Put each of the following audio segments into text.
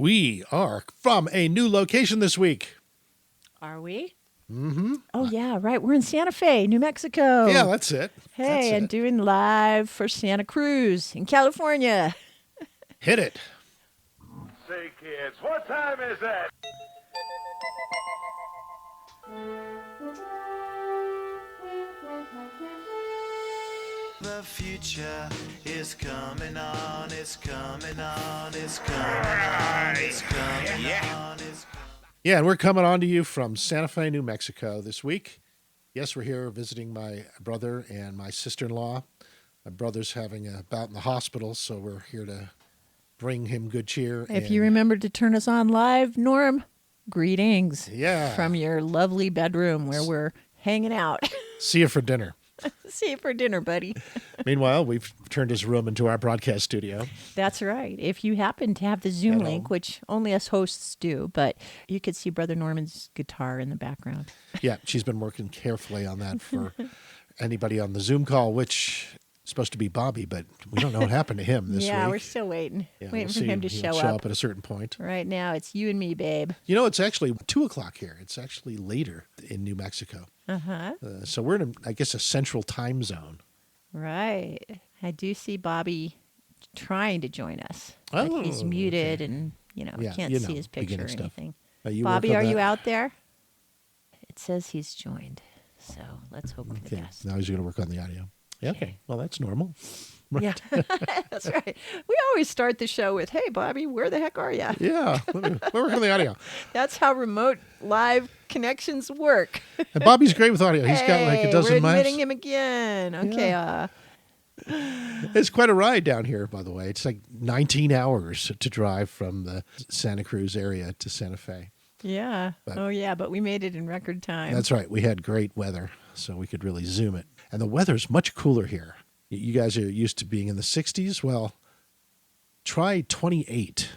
We are from a new location this week. Are we? Mm-hmm. Oh, yeah, right. We're in Santa Fe, New Mexico. Yeah, that's it. Hey, and doing live for Santa Cruz in California. Hit it. Say, kids, what time is it? The future is coming on, it's coming on, it's coming on, it's coming on, it's Yeah, and we're coming on to you from Santa Fe, New Mexico this week. Yes, we're here visiting my brother and my sister-in-law. My brother's having a bout in the hospital, so we're here to bring him good cheer. If you remembered to turn us on live, Norm, greetings. Yeah. From your lovely bedroom where we're hanging out. See you for dinner. See you for dinner, buddy. Meanwhile, we've turned his room into our broadcast studio. That's right. If you happen to have the Zoom At link, home. which only us hosts do, but you could see Brother Norman's guitar in the background. Yeah, she's been working carefully on that for anybody on the Zoom call, which is supposed to be Bobby, but we don't know what happened to him this week. Yeah, we're still waiting. Yeah, waiting we'll for see. him to He'll show up. at a certain point. Right now, it's you and me, babe. You know, it's actually 2 o'clock here. It's actually later in New Mexico. Uh-huh. So we're in, a central time zone. Right. I do see Bobby trying to join us. But Oh, he's muted okay. and, Yeah, can't you see know, his picture or beginning stuff. anything. You Bobby, work on are you that? out there? It says he's joined. So let's hope for the Okay, best. now he's going to work on the audio. Yeah, okay. Well, that's normal. Yeah, that's right. We always start the show with, hey, Bobby, where the heck are you? Yeah, we're working on the audio. That's how remote live connections work. And Bobby's great with audio. He's got like a dozen we're mics. admitting him again. Okay, It's quite a ride down here, by the way. It's like 19 hours to drive from the Santa Cruz area to Santa Fe. yeah. But we made it in record time. That's right. We had great weather, so we could really zoom it. And the weather's much cooler here. You guys are used to being in the 60s. Well, try 28.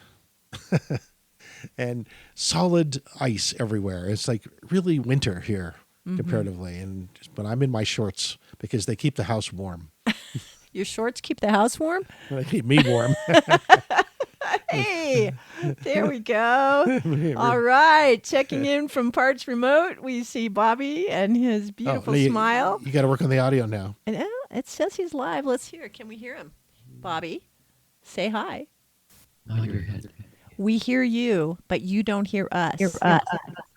And solid ice everywhere. It's like really winter here comparatively. But I'm in my shorts because they keep the house warm. Your shorts keep the house warm? They keep me warm. Hey, there we go. All right. Checking in from parts remote, we see Bobby and his beautiful smile. You got to work on the audio now. And it says he's live. Let's hear. Can we hear him? Bobby, say hi. Nod your head. We hear you, but you don't hear us.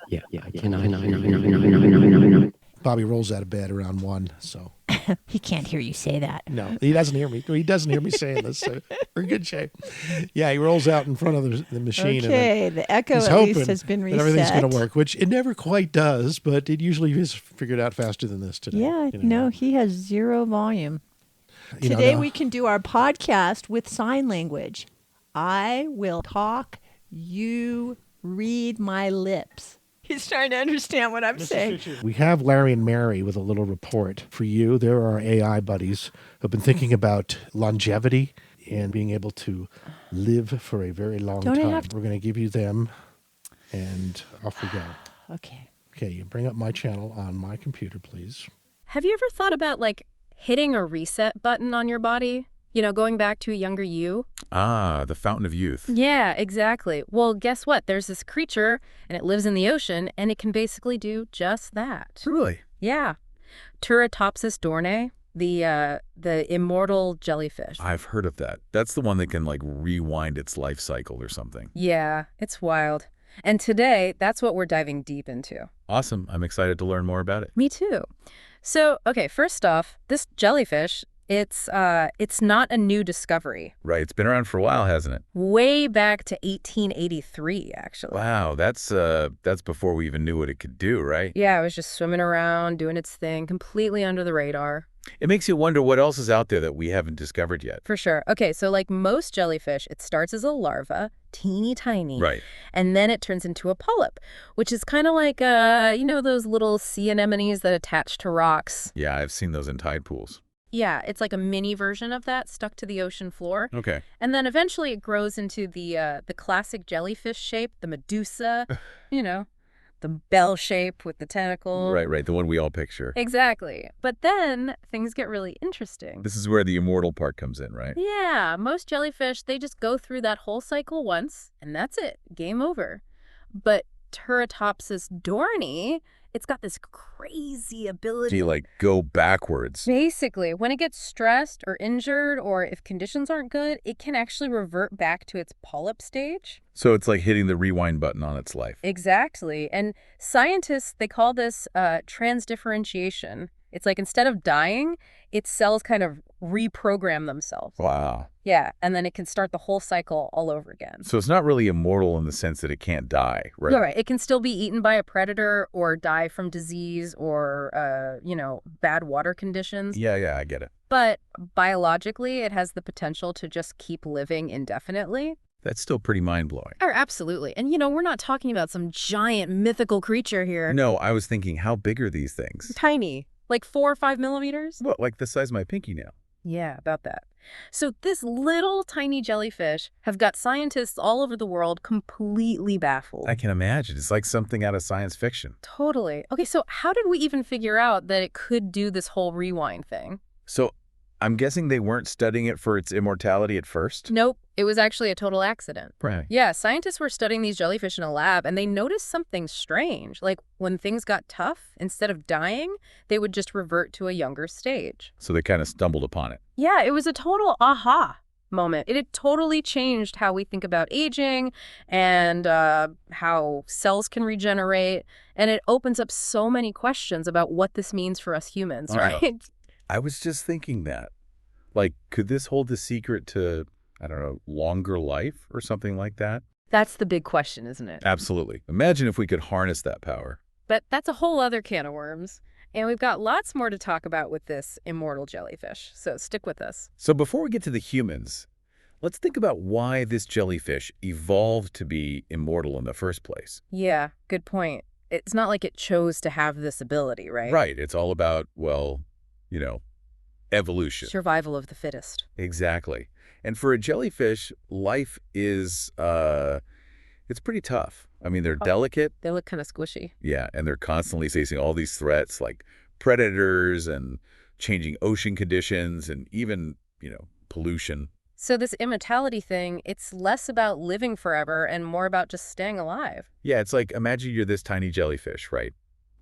Yeah, I cannot. Bobby rolls out of bed around 1, so. He can't hear you say that. No, he doesn't hear me. He doesn't hear me saying this, so we're in good shape. Yeah, he rolls out in front of the machine. Okay, and the echo he's at hoping least has been that reset. everything's going to work, which it never quite does, but it usually is figured out faster than this today. Yeah, you know. no, he has zero volume. You know, Today now- we can do our podcast with sign language. I will talk, you read my lips. He's trying to understand what I'm saying. We have Larry and Mary with a little report for you. They're our AI buddies who have been thinking about longevity and being able to live for a very long Don't I time. have to- We're going to give you them, and off we go. Okay. Okay, you bring up my channel on my computer, please. Have you ever thought about, hitting a reset button on your body? Going back to a younger you? Ah, the fountain of youth. Yeah, exactly. Well, guess what? There's this creature, and it lives in the ocean, and it can basically do just that. Really? Yeah. Turritopsis dorne, the immortal jellyfish. I've heard of that. That's the one that can, rewind its life cycle or something. Yeah, it's wild. And today, that's what we're diving deep into. Awesome. I'm excited to learn more about it. Me too. So, okay, first off, this jellyfish, it's not a new discovery. Right. It's been around for a while, hasn't it? Way back to 1883, actually. Wow. That's before we even knew what it could do, right? Yeah, it was just swimming around, doing its thing, completely under the radar. It makes you wonder what else is out there that we haven't discovered yet. For sure. Okay, so like most jellyfish, it starts as a larva, teeny tiny. Right. And then it turns into a polyp, which is kind of like, those little sea anemones that attach to rocks. Yeah, I've seen those in tide pools. Yeah, it's like a mini version of that stuck to the ocean floor. Okay. And then eventually it grows into the classic jellyfish shape, the medusa, the bell shape with the tentacle. Right. The one we all picture. Exactly. But then things get really interesting. This is where the immortal part comes in, right? Yeah, most jellyfish, they just go through that whole cycle once, and that's it. Game over. But Turritopsis dohrnii, it's got this crazy ability. Do you, go backwards? Basically, when it gets stressed or injured, or if conditions aren't good, it can actually revert back to its polyp stage. So it's like hitting the rewind button on its life. Exactly. And scientists, they call this transdifferentiation. It's like instead of dying, its cells kind of reprogram themselves. Wow. Yeah, and then it can start the whole cycle all over again. So it's not really immortal in the sense that it can't die, right? Yeah, right. It can still be eaten by a predator or die from disease or, bad water conditions. Yeah, I get it. But biologically, it has the potential to just keep living indefinitely. That's still pretty mind-blowing. Oh, absolutely. And, we're not talking about some giant mythical creature here. No, I was thinking, how big are these things? Tiny. Like 4 or 5 millimeters? Well, like the size of my pinky nail. Yeah, about that. So this little tiny jellyfish have got scientists all over the world completely baffled. I can imagine. It's like something out of science fiction. Totally. Okay, so how did we even figure out that it could do this whole rewind thing? So I'm guessing they weren't studying it for its immortality at first? Nope. It was actually a total accident. Right. Yeah, scientists were studying these jellyfish in a lab, and they noticed something strange. Like, when things got tough, instead of dying, they would just revert to a younger stage. So they kind of stumbled upon it. Yeah, it was a total aha moment. It had totally changed how we think about aging and how cells can regenerate, and it opens up so many questions about what this means for us humans, right? I was just thinking that. Could this hold the secret to, I don't know, longer life or something like that? That's the big question, isn't it? Absolutely. Imagine if we could harness that power. But that's a whole other can of worms. And we've got lots more to talk about with this immortal jellyfish, so stick with us. So before we get to the humans, let's think about why this jellyfish evolved to be immortal in the first place. Yeah, good point. It's not like it chose to have this ability, right? Right. It's all about, evolution. Survival of the fittest. Exactly. And for a jellyfish, life is, it's pretty tough. I mean, they're delicate. They look kind of squishy. Yeah, and they're constantly facing all these threats like predators and changing ocean conditions and even, pollution. So this immortality thing, it's less about living forever and more about just staying alive. Yeah, it's like, imagine you're this tiny jellyfish, right?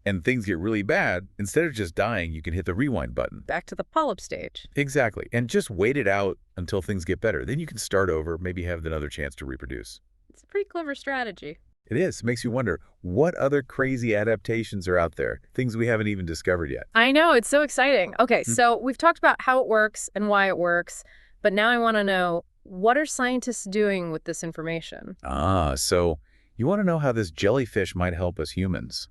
And things get really bad. Instead of just dying, you can hit the rewind button. Back to the polyp stage. Exactly. And just wait it out until things get better. Then you can start over, maybe have another chance to reproduce. It's a pretty clever strategy. It is. It makes you wonder, what other crazy adaptations are out there? Things we haven't even discovered yet. I know. It's so exciting. Okay, so we've talked about how it works and why it works. But now I want to know, what are scientists doing with this information? So you want to know how this jellyfish might help us humans?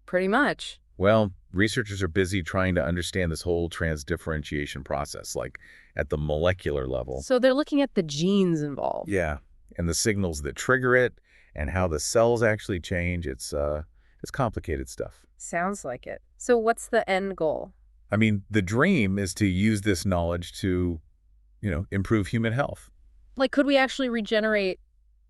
Pretty much. Well, researchers are busy trying to understand this whole transdifferentiation process, like at the molecular level. So they're looking at the genes involved. Yeah, and the signals that trigger it and how the cells actually change. It's complicated stuff. Sounds like it. So what's the end goal? I mean, the dream is to use this knowledge to, improve human health. Like, could we actually regenerate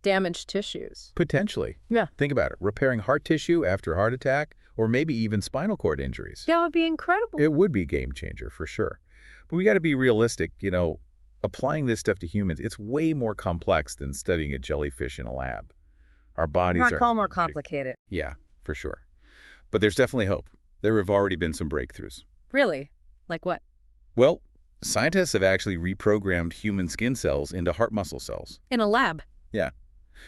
damaged tissues? Potentially. Yeah. Think about it. Repairing heart tissue after a heart attack, or maybe even spinal cord injuries. That would be incredible. It would be a game changer for sure. But we got to be realistic. Applying this stuff to humans, it's way more complex than studying a jellyfish in a lab. Our bodies Not are call more complicated. Yeah, for sure. But there's definitely hope. There have already been some breakthroughs. Really? Like what? Well, scientists have actually reprogrammed human skin cells into heart muscle cells. In a lab. Yeah.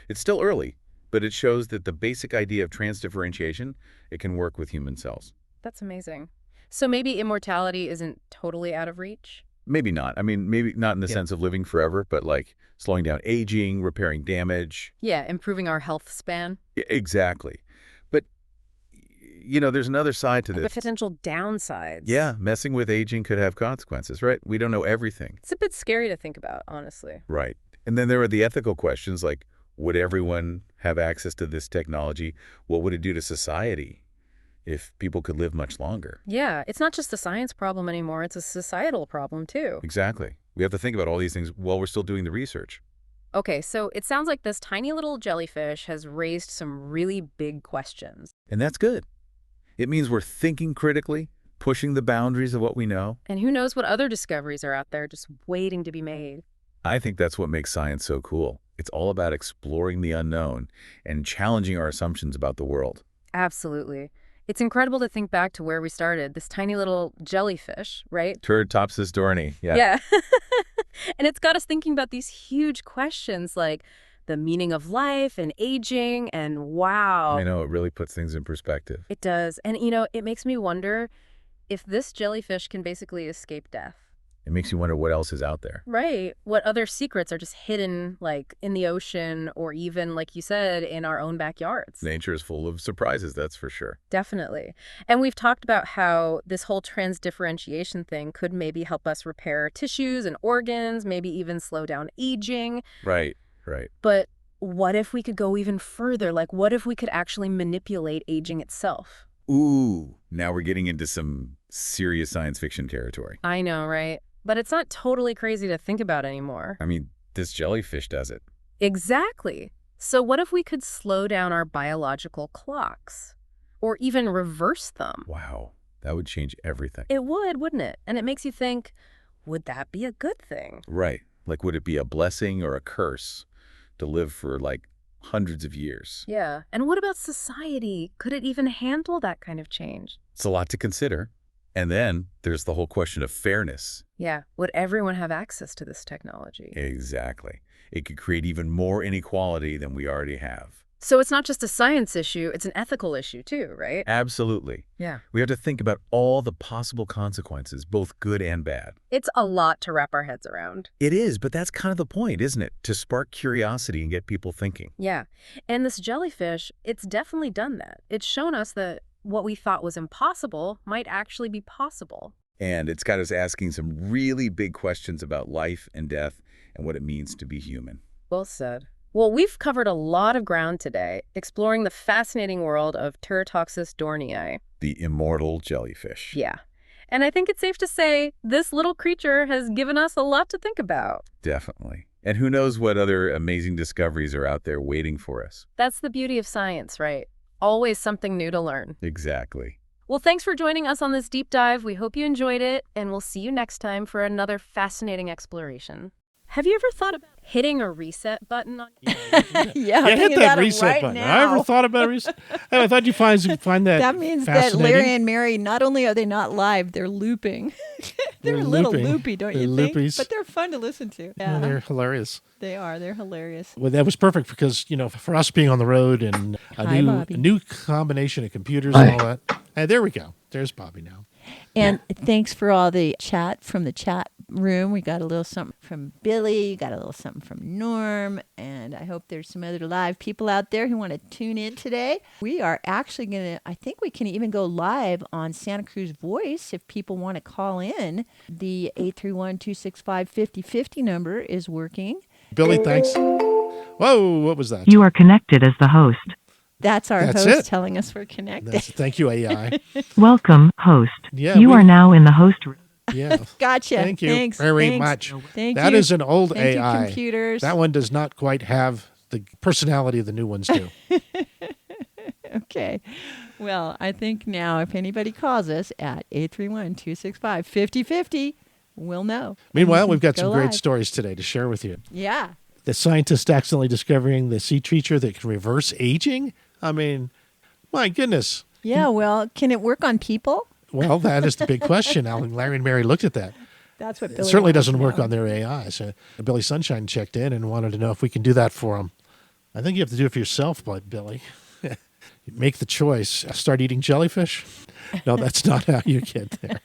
It's still early, but it shows that the basic idea of transdifferentiation, it can work with human cells. That's amazing. So maybe immortality isn't totally out of reach? Maybe not. I mean, maybe not in the sense of living forever, but like slowing down aging, repairing damage. Yeah, improving our health span. Exactly. But, there's another side to The this. potential downsides. Yeah, messing with aging could have consequences, right? We don't know everything. It's a bit scary to think about, honestly. Right. And then there are the ethical questions like, would everyone have access to this technology? What would it do to society if people could live much longer? Yeah, it's not just a science problem anymore. It's a societal problem, too. Exactly. We have to think about all these things while we're still doing the research. Okay, so it sounds like this tiny little jellyfish has raised some really big questions. And that's good. It means we're thinking critically, pushing the boundaries of what we know. And who knows what other discoveries are out there just waiting to be made. I think that's what makes science so cool. It's all about exploring the unknown and challenging our assumptions about the world. Absolutely. It's incredible to think back to where we started, this tiny little jellyfish, right? Turritopsis dohrnii. Yeah. Yeah. And it's got us thinking about these huge questions like the meaning of life and aging, and wow. I know, it really puts things in perspective. It does. And, it makes me wonder if this jellyfish can basically escape death. It makes you wonder what else is out there. Right. What other secrets are just hidden, like in the ocean or even, like you said, in our own backyards? Nature is full of surprises, that's for sure. Definitely. And we've talked about how this whole transdifferentiation thing could maybe help us repair tissues and organs, maybe even slow down aging. Right. But what if we could go even further? Like, what if we could actually manipulate aging itself? Ooh, now we're getting into some serious science fiction territory. I know, right? But it's not totally crazy to think about anymore. I mean, this jellyfish does it. Exactly. So what if we could slow down our biological clocks? Or even reverse them? Wow, that would change everything. It would, wouldn't it? And it makes you think, would that be a good thing? Right. Like, would it be a blessing or a curse to live for, like, hundreds of years? Yeah. And what about society? Could it even handle that kind of change? It's a lot to consider. And then there's the whole question of fairness. Yeah. Would everyone have access to this technology? Exactly. It could create even more inequality than we already have. So it's not just a science issue, it's an ethical issue too, right? Absolutely. Yeah. We have to think about all the possible consequences, both good and bad. It's a lot to wrap our heads around. It is, but that's kind of the point, isn't it? To spark curiosity and get people thinking. Yeah. And this jellyfish, it's definitely done that. It's shown us that what we thought was impossible might actually be possible. And it's got us asking some really big questions about life and death and what it means to be human. Well said. Well, we've covered a lot of ground today, exploring the fascinating world of Turritopsis dohrnii. The immortal jellyfish. Yeah. And I think it's safe to say this little creature has given us a lot to think about. Definitely. And who knows what other amazing discoveries are out there waiting for us. That's the beauty of science, right? Always something new to learn. Exactly. Well, thanks for joining us on this deep dive. We hope you enjoyed it, and we'll see you next time for another fascinating exploration. Have you ever thought about hitting a reset button on Yeah, Yeah, I'm hit thinking that about it reset right button. now. I ever thought about reset? I thought you'd find that. That means that fascinating. Larry and Mary, not only are they not live, they're looping. they're a little looping. loopy, don't They're you think? loopies. But they're fun to listen to. Yeah, they're hilarious. They are. They're hilarious. Well, that was perfect because, for us being on the road and a Hi, new Bobby. new combination of computers and all that. And there we go. There's Bobby now. And thanks for all the chat from the chat room. We got a little something from Billy, got a little something from Norm, and I hope there's some other live people out there who want to tune in today. We are actually going to, I think we can even go live on Santa Cruz Voice if people want to call in. The 831-265-5050 number is working. Billy, thanks. Whoa, what was that? You are connected as the host. That's our That's host it. telling us we're connected. Thank you, AI. Welcome, host. Yeah, you we- are now in the host room. Yeah. Gotcha. Thank you Thanks. very Thanks. much. Thank That you. is an old Thank you, AI. computers. That one does not quite have the personality the new ones do. Okay. Well, I think now if anybody calls us at 831-265-5050, we'll know. Meanwhile, we've got Go some great live. stories today to share with you. Yeah. The scientist accidentally discovering the sea creature that can reverse aging. I mean, my goodness. Yeah, well, can it work on people? Well, that is the big question. Larry and Mary looked at that. That's what It Billy certainly wants to doesn't work know. on their AI. So Billy Sunshine checked in and wanted to know if we can do that for him. I think you have to do it for yourself, Billy. Make the choice. Start eating jellyfish? No, that's not how you get there.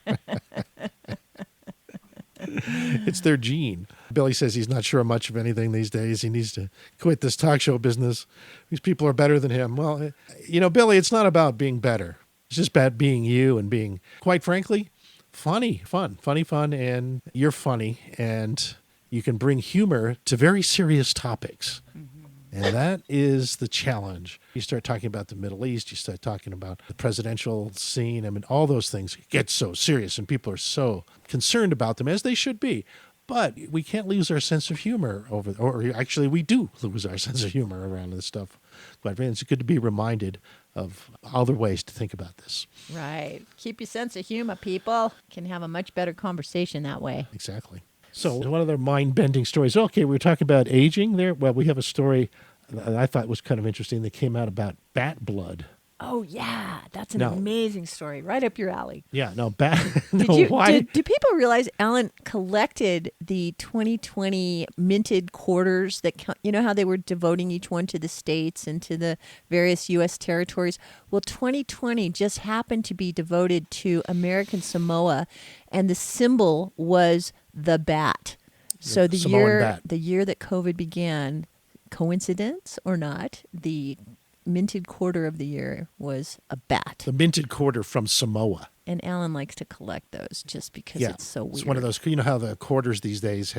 It's their gene. Billy says he's not sure much of anything these days. He needs to quit this talk show business. These people are better than him. Well, Billy, it's not about being better. It's just about being you and being, quite frankly, funny, and you're funny, and you can bring humor to very serious topics. And that is the challenge. You start talking about the Middle East, you start talking about the presidential scene. I mean, all those things get so serious and people are so concerned about them, as they should be. But we can't lose our sense of humor or actually we do lose our sense of humor around this stuff. But it's good to be reminded of other ways to think about this. Right. Keep your sense of humor, people. Can have a much better conversation that way. Exactly. So one of the mind-bending stories. Okay, we were talking about aging there. Well, we have a story that I thought was kind of interesting that came out about bat blood. Oh, yeah. That's an No. amazing story. Right up your alley. Yeah, no, bat. Do people realize Alan collected the 2020 minted quarters that, you know how they were devoting each one to the states and to the various U.S. territories? Well, 2020 just happened to be devoted to American Samoa, and the symbol was the bat. So the Samoan bat. year that COVID began, coincidence or not, the minted quarter of the year was a bat. The minted quarter from Samoa. And Alan likes to collect those just because it's so weird. It's one of those, you know how the quarters these days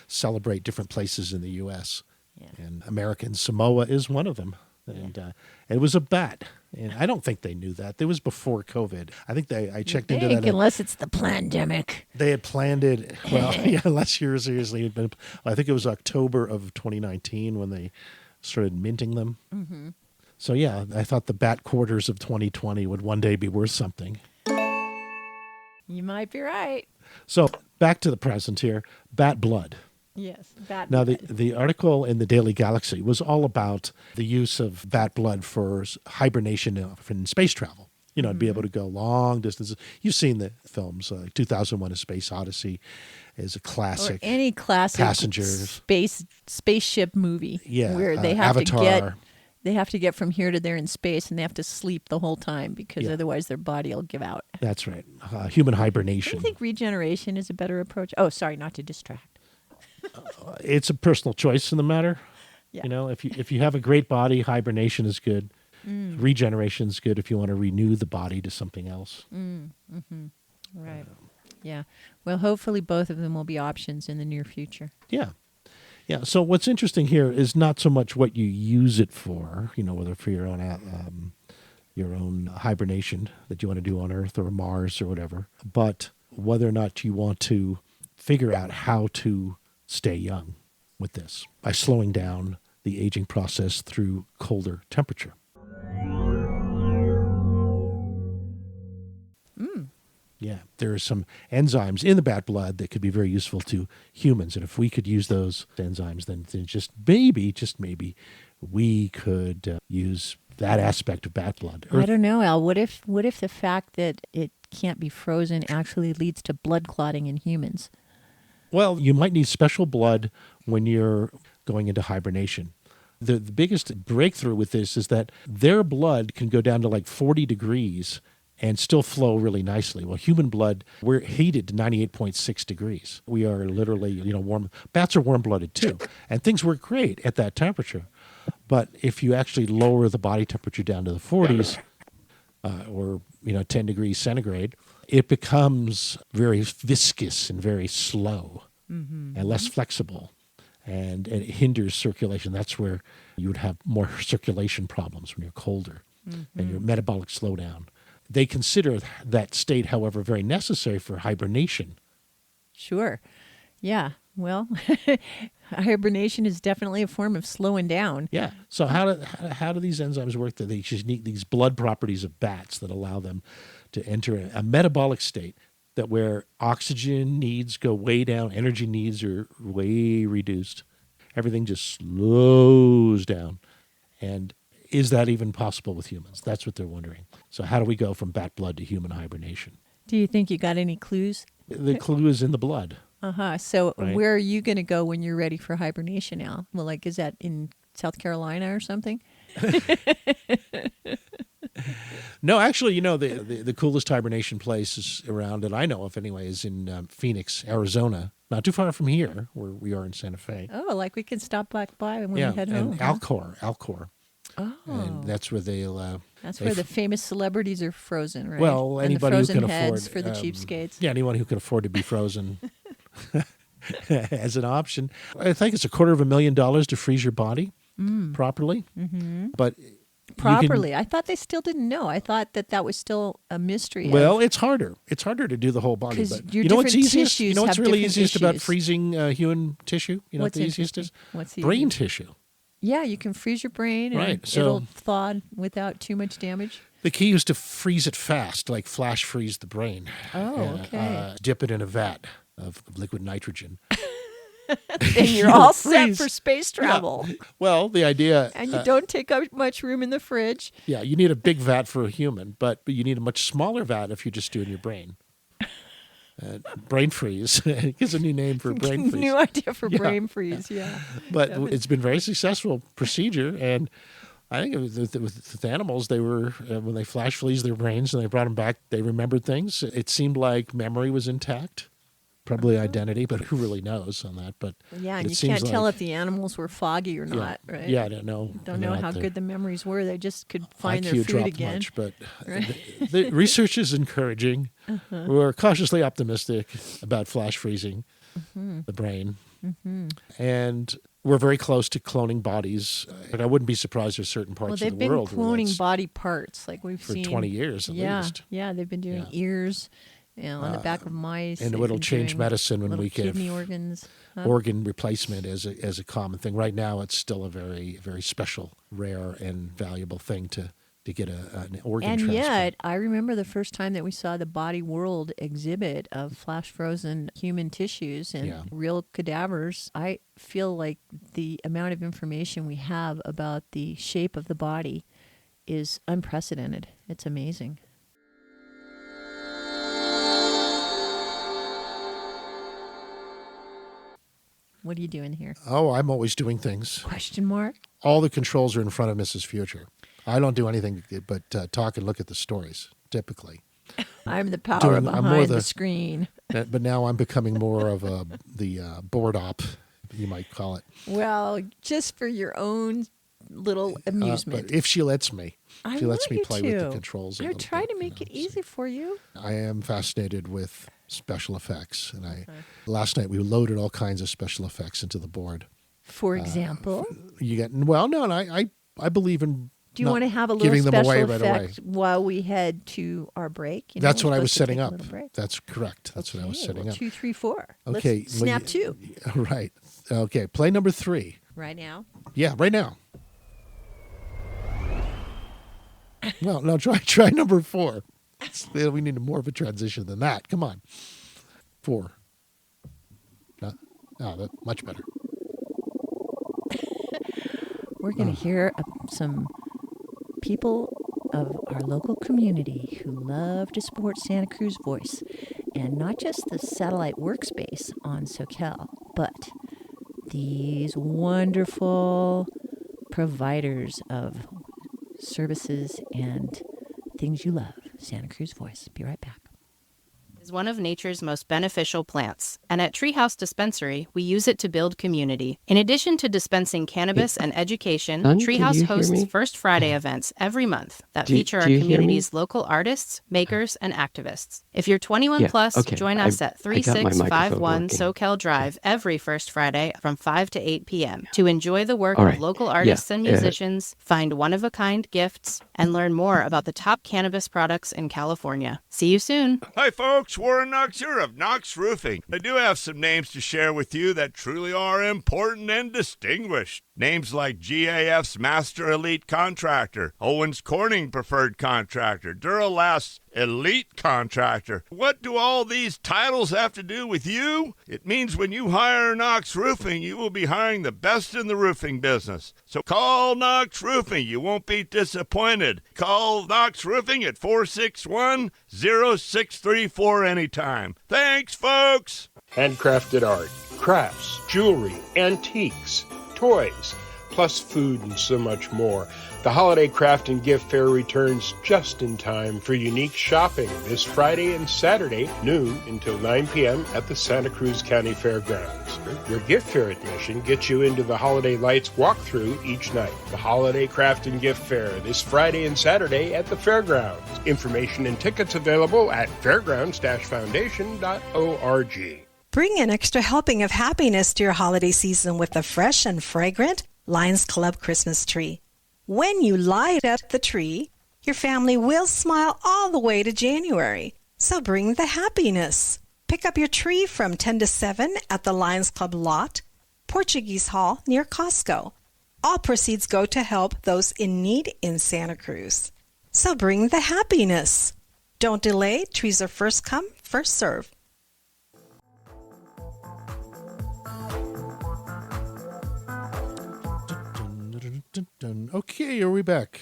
celebrate different places in the U.S. Yeah. And American Samoa is one of them. And it was a bat. And I don't think they knew that. It was before COVID. I think I checked into that. Unless it's the pandemic. They had planned it, well, yeah, unless you're seriously, I think it was October of 2019 when they started minting them. Mm-hmm. So, yeah, I thought the bat quarters of 2020 would one day be worth something. You might be right. So, back to the present here, bat blood. Yes, bat Now, blood. the article in the Daily Galaxy was all about the use of bat blood for hibernation in space travel. You know, to be able to go long distances. You've seen the films. 2001: A Space Odyssey is a Or classic. any classic passengers. spaceship movie Yeah, where they have Avatar. to get from here to there in space, and they have to sleep the whole time because Yeah. otherwise their body will give out. That's right. Human Do hibernation. you think regeneration is a better approach? Oh, sorry, not to distract. It's a personal choice in the matter. Yeah. You know, if you have a great body, hibernation is good. Regeneration is good if you want to renew the body to something else. Right. Yeah. Well, hopefully both of them will be options in the near future. Yeah. Yeah. So what's interesting here is not so much what you use it for, you know, whether for your own hibernation that you want to do on Earth or Mars or whatever, but whether or not you want to figure out how to stay young with this by slowing down the aging process through colder temperature. Yeah, there are some enzymes in the bat blood that could be very useful to humans. And if we could use those enzymes, then just maybe, we could use that aspect of bat blood. I don't know, Al. What if the fact that it can't be frozen actually leads to blood clotting in humans? Well, you might need special blood when you're going into hibernation. The biggest breakthrough with this is that their blood can go down to like 40 degrees and still flow really nicely. Well, human blood, we're heated to 98.6 degrees. We are literally, warm. Bats are warm-blooded too, and things work great at that temperature. But if you actually lower the body temperature down to the 40s, or 10 degrees centigrade, it becomes very viscous and very slow and less flexible, and it hinders circulation. That's where you would have more circulation problems when you're colder and your metabolic slowdown. They consider that state, however, very necessary for hibernation. Sure. Yeah. Well, hibernation is definitely a form of slowing down. Yeah. So how do these enzymes work? That they just need these blood properties of bats that allow them to enter a metabolic state that where oxygen needs go way down, energy needs are way reduced. Everything just slows down. And is that even possible with humans? That's what they're wondering. So how do we go from bat blood to human hibernation? Do you think you got any clues? The clue is in the blood. So Right. where are you going to go when you're ready for hibernation, Al? Well, is that in South Carolina or something? No, actually, the coolest hibernation place is around that I know of anyway is in Phoenix, Arizona. Not too far from here, where we are in Santa Fe. Oh, we can stop back by when we head and home. Huh? Alcor. Oh. And that's where That's where the famous celebrities are frozen, right? Well, and anybody the who frozen can heads afford for the cheapskates. Yeah, anyone who can afford to be frozen as an option. I think it's $250,000 to freeze your body properly. Mm-hmm. But properly. I thought they still didn't know. I thought that was still a mystery. Well, it's harder. It's harder to do the whole body. 'Cause But your you know what's different easiest? You tissues know what's have really different easiest about issues. freezing human tissue? You know what What's the easiest is? interesting? What's the Brain easiest? tissue. Yeah, you can freeze your brain and Right, so- it'll thaw without too much damage. The key is to freeze it fast, like flash freeze the brain. Oh, okay. Dip it in a vat of liquid nitrogen. And you're all set freeze. for space travel. Well, the idea, And you don't take up much room in the fridge. yeah, you need a big vat for a human, but you need a much smaller vat if you just do it in your brain. Brain freeze. It's a new name for brain freeze. New idea for Yeah. brain freeze, yeah. But it's been a very successful procedure, and I think with animals, they were when they flash freeze their brains and they brought them back, they remembered things. It seemed like memory was intact, probably identity, but who really knows on that? But Yeah, and it you seems can't tell like- if the animals were foggy or not, right? Yeah, I don't know. Don't know how good the memories were. They just could find their IQ food dropped again. much, but the research is encouraging. Uh-huh. We're cautiously optimistic about flash freezing Mm-hmm. the brain, and we're very close to cloning bodies. And I wouldn't be surprised if certain Well, parts they've of the been world where cloning that's body parts, like we've for seen 20 years at yeah, least. Yeah, they've been doing ears, on the back of mice. and They've it'll been change doing medicine when little we can have kidney organs. Huh? organ replacement as a common thing. Right now, it's still a very, very special, rare, and valuable thing to get an organ And transplant. yet, I remember the first time that we saw the Body World exhibit of flash frozen human tissues and Yeah. real cadavers. I feel like the amount of information we have about the shape of the body is unprecedented. It's amazing. What are you doing here? Oh, I'm always doing things. Question mark? All the controls are in front of Mrs. Future. I don't do anything but talk and look at the stories, typically. I'm the power I'm behind more the the- screen. But now I'm becoming more of the board op, you might call it. Well, just for your own little amusement. But if she lets me, I she lets want me you play with the to. controls. a I little try bit, to make it easy for you. I am fascinated with special effects, and last night we loaded all kinds of special effects into the board. For example, You get no, and I believe in. do you not want to have a little giving them special away right away. effect while we head to our break? You know, That's we're what I was supposed to setting take a up. little break. That's correct. That's what I was Okay, setting well, up. 2, 3, 4. Okay, Let's snap 2 Right. Okay. Play number 3. right now. Yeah, right now. Well, no, try number 4. We need more of a transition than that. Come on. 4. No, much better. We're going to hear some people of our local community who love to support Santa Cruz Voice, and not just the satellite workspace on SoCal, but these wonderful providers of services and things you love. Santa Cruz Voice. Be right back. Is one of nature's most beneficial plants, and at Treehouse Dispensary, we use it to build community. In addition to dispensing cannabis and education, Hon, can Treehouse you hear hosts me? First Friday events every month that Do- feature our do you hear me? community's local artists, makers, and activists. If you're 21 Yeah, plus, okay. join us at I got my microphone 3651 working. SoCal Drive every First Friday from 5 to 8 p.m. to enjoy the work All of right. local artists and Yeah, musicians, find one-of-a-kind gifts, and learn more about the top cannabis products in California. See you soon. Hi, folks. Warren Knox here of Knox Roofing. I do have some names to share with you that truly are important and distinguished. Names like GAF's Master Elite Contractor, Owens Corning Preferred Contractor, Duralast's Elite Contractor. What do all these titles have to do with you? It means when you hire Knox Roofing, you will be hiring the best in the roofing business. So call Knox Roofing. You won't be disappointed. Call Knox Roofing at 461-0634 anytime. Thanks, folks. Handcrafted art, crafts, jewelry, antiques, toys, plus food and so much more. The Holiday Craft and Gift Fair returns just in time for unique shopping this Friday and Saturday, noon until 9 p.m. at the Santa Cruz County Fairgrounds. Your gift fair admission gets you into the Holiday Lights walkthrough each night. The Holiday Craft and Gift Fair this Friday and Saturday at the Fairgrounds. Information and tickets available at fairgrounds-foundation.org. Bring an extra helping of happiness to your holiday season with the fresh and fragrant Lions Club Christmas tree. When you light up the tree, your family will smile all the way to January. So bring the happiness. Pick up your tree from 10 to 7 at the Lions Club lot, Portuguese Hall near Costco. All proceeds go to help those in need in Santa Cruz. So bring the happiness. Don't delay. Trees are first come, first serve. Okay, are we back?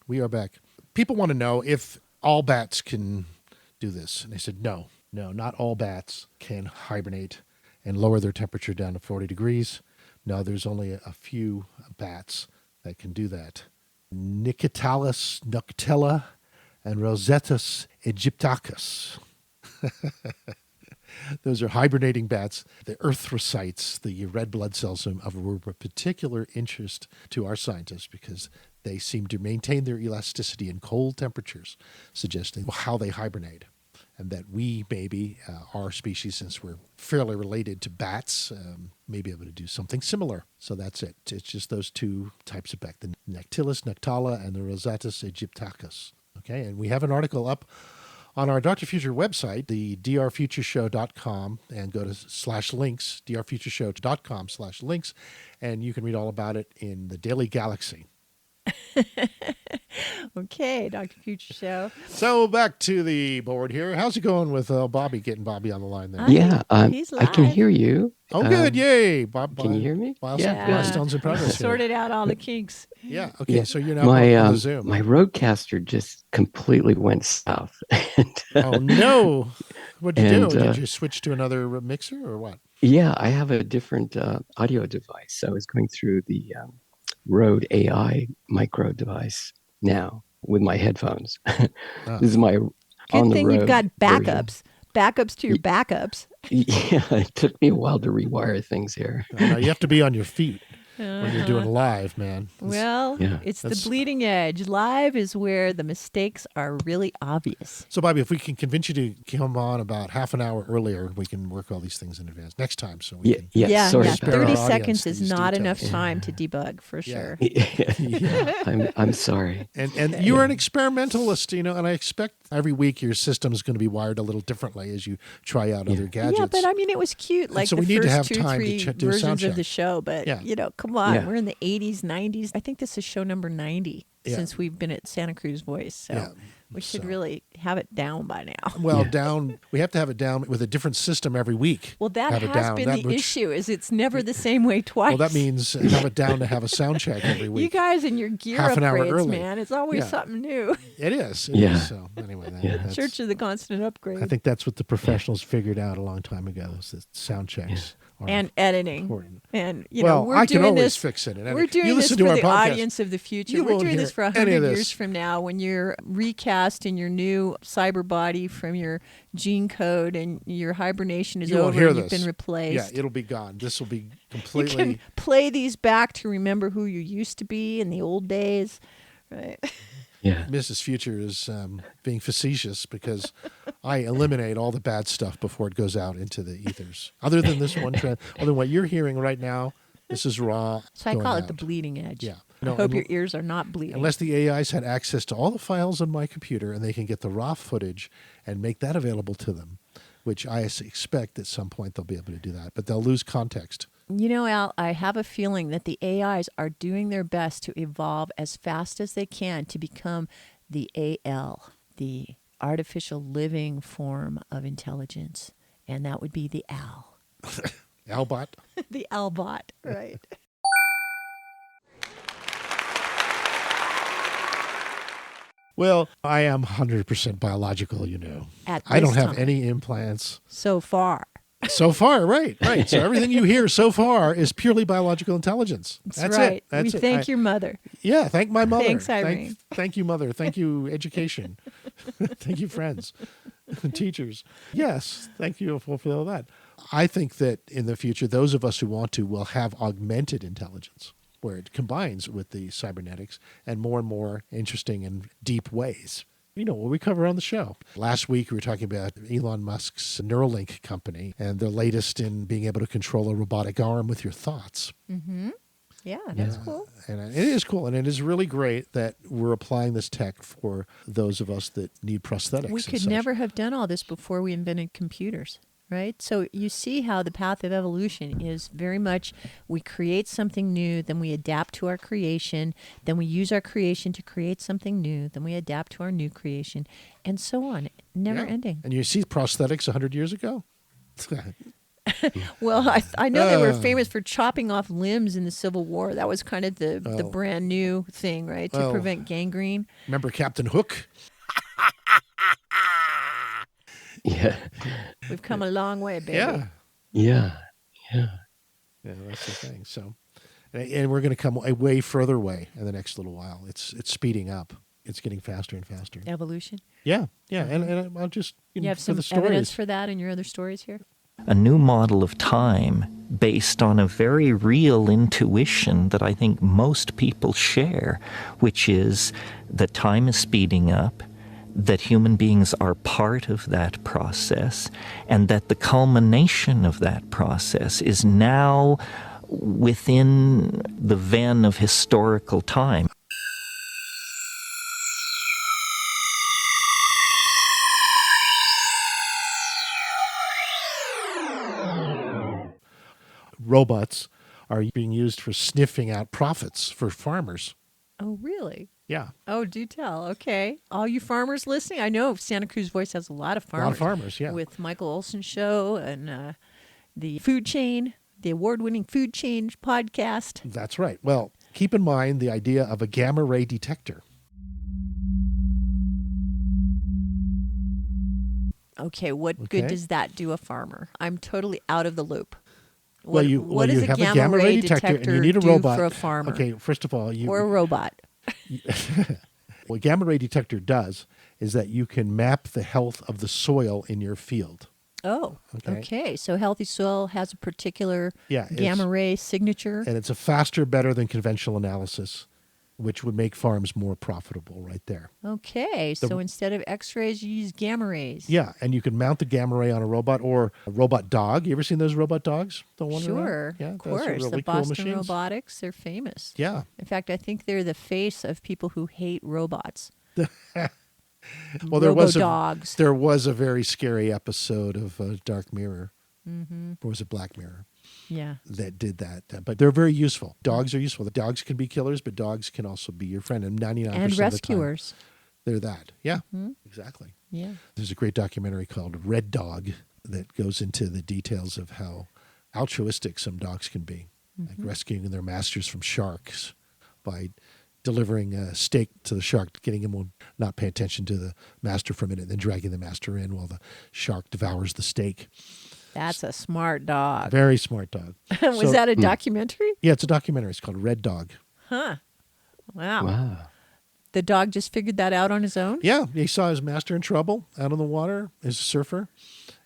We are back. People want to know if all bats can do this. And they said, no, not all bats can hibernate and lower their temperature down to 40 degrees. No, there's only a few bats that can do that. Nictalis noctella and Rosetus aegyptacus. Those are hibernating bats. The erythrocytes, the red blood cells, were of particular interest to our scientists because they seem to maintain their elasticity in cold temperatures, suggesting how they hibernate. And that we maybe, our species, since we're fairly related to bats, may be able to do something similar. So that's it. It's just those two types of bat, the Nictalis noctella and the Rosetus aegyptacus. Okay, and we have an article up on our Dr. Future website, the drfutureshow.com, and go to /links, drfutureshow.com/links, and you can read all about it in the Daily Galaxy. Okay, Dr. Future Show. So back to the board here. How's it going with Bobby, getting Bobby on the line there? Yeah, He's I can live. hear you. Oh, good. Yay. Bob, Can you hear me? Milestones in progress here. Sorted out all the kinks. Yeah. Okay. Yeah. So you're now on the Zoom. My roadcaster just completely went south. Oh, no. What'd you do? And, Did you switch to another mixer or what? Yeah, I have a different audio device. I was going through the Rode AI micro device now with my headphones. This is my Good on the thing road you've got version. backups to your backups. Yeah, it took me a while to rewire things here. No, you have to be on your feet when you're doing live, man. Well, Yeah. it's the That's- bleeding edge. Live is where the mistakes are really obvious. So, Bobby, if we can convince you to come on about half an hour earlier, we can work all these things in advance next time. So we can. Yeah, sorry yeah. about 30 our audience seconds is these not details. enough time to debug for sure. I'm sorry. And you're an experimentalist, and I expect every week your system is going to be wired a little differently as you try out other gadgets. Yeah, but I mean, it was cute. Like so the we need to first have two, time three to do a sound versions of check. the show. But, Yeah. come on. Yeah. We're in the 80s, 90s. I think this is show number 90 Yeah. since we've been at Santa Cruz Voice. So Yeah. we should So- really have it down by now. Well, we have to have it down with a different system every week. Well, that Have it has down. been That the which- issue is it's never the same way twice. Well, that means have it down to have a sound check every week. You guys and your gear Half an hour upgrades, early. man. It's always Yeah. something new. It is. It Yeah. is. So anyway, that's, Church of the Constant Upgrade. I think that's what the professionals figured out a long time ago. Is that sound checks are and editing. important. And, Well, we're I can doing always this. fix it. And We're doing you this listen for to our the podcast. audience of the future. You We're won't doing hear this for any of 100 this. years from now when you're recast in your new cyber body from your gene code and your hibernation is You won't over hear and this. you've been replaced. Yeah, it'll be gone. This will be You completely. can play these back to remember who you used to be in the old days. Right. Yeah. Mrs. Future is being facetious because I eliminate all the bad stuff before it goes out into the ethers. Other than this one trend, other than what you're hearing right now, this is raw. So I going call out. it the bleeding edge. Yeah. I No, hope and- your ears are not bleeding. Unless the AIs had access to all the files on my computer and they can get the raw footage and make that available to them, which I expect at some point they'll be able to do that, but they'll lose context. Al, I have a feeling that the AIs are doing their best to evolve as fast as they can to become the AL, the artificial living form of intelligence. And that would be the AL. Albot? The Albot, right. Well, I am 100% biological, At I don't this have time. any implants. So far. So far, right. So everything you hear so far is purely biological intelligence. That's right. it. That's we it. thank your mother. Yeah, thank my mother. Thanks, Irene. Thank you, mother. Thank you, education. Thank you, friends, teachers. Yes, thank you for all that. I think that in the future, those of us who want to will have augmented intelligence, where it combines with the cybernetics and more interesting and deep ways. What we cover on the show. Last week, we were talking about Elon Musk's Neuralink company and the latest in being able to control a robotic arm with your thoughts. Mm-hmm. Yeah, that's cool. And it is cool. And it is really great that we're applying this tech for those of us that need prosthetics. We and could such. never have done all this before we invented computers, right? So you see how the path of evolution is very much we create something new, then we adapt to our creation, then we use our creation to create something new, then we adapt to our new creation, and so on. Never ending. And you see prosthetics 100 years ago? Well, I know they were famous for chopping off limbs in the Civil War. That was kind of the brand new thing, right? To prevent gangrene. Remember Captain Hook? Yeah. We've come a long way, baby. Yeah. Yeah. Yeah, that's the thing. So, and we're going to come a way further way in the next little while. It's speeding up. It's getting faster and faster. Evolution. Yeah. And I'll just You have for some the stories. evidence for that in your other stories here? A new model of time based on a very real intuition that I think most people share, which is that time is speeding up, that human beings are part of that process, and that the culmination of that process is now within the ven of historical time. Robots are being used for sniffing out profits for farmers. Oh, really? Yeah. Oh, do tell. Okay. All you farmers listening, I know Santa Cruz Voice has a lot of farmers. A lot of farmers, yeah. With Michael Olson Show and the Food Chain, the award-winning Food Chain podcast. That's right. Well, keep in mind the idea of a gamma ray detector. Okay, what good does that do a farmer? I'm totally out of the loop. What does have a gamma ray detector and you need a do robot for a farmer? Okay, first of all, or a robot. What gamma ray detector does is that you can map the health of the soil in your field. Oh, okay. So healthy soil has a particular gamma ray signature. And it's a faster, better than conventional analysis, which would make farms more profitable right there. Okay, so instead of X-rays, you use gamma rays. Yeah, and you can mount the gamma ray on a robot or a robot dog. You ever seen those robot dogs? The one Sure, around? Yeah, of course. Really The cool Boston machines. Robotics, they're famous. Yeah. In fact, I think they're the face of people who hate robots. Well, there was a very scary episode of Dark Mirror. Mm-hmm. Or was it Black Mirror? Yeah. That did that. But they're very useful. Dogs are useful. The dogs can be killers, but dogs can also be your friend. And 99% and of rescuers. The time, they're that. Yeah, exactly. Yeah. There's a great documentary called Red Dog that goes into the details of how altruistic some dogs can be, like rescuing their masters from sharks by delivering a steak to the shark, getting him to not pay attention to the master for a minute, and then dragging the master in while the shark devours the steak. That's a smart dog. Very smart dog. Was that a documentary? Yeah, it's a documentary. It's called Red Dog. Huh. Wow. The dog just figured that out on his own? Yeah. He saw his master in trouble out on the water, as a surfer.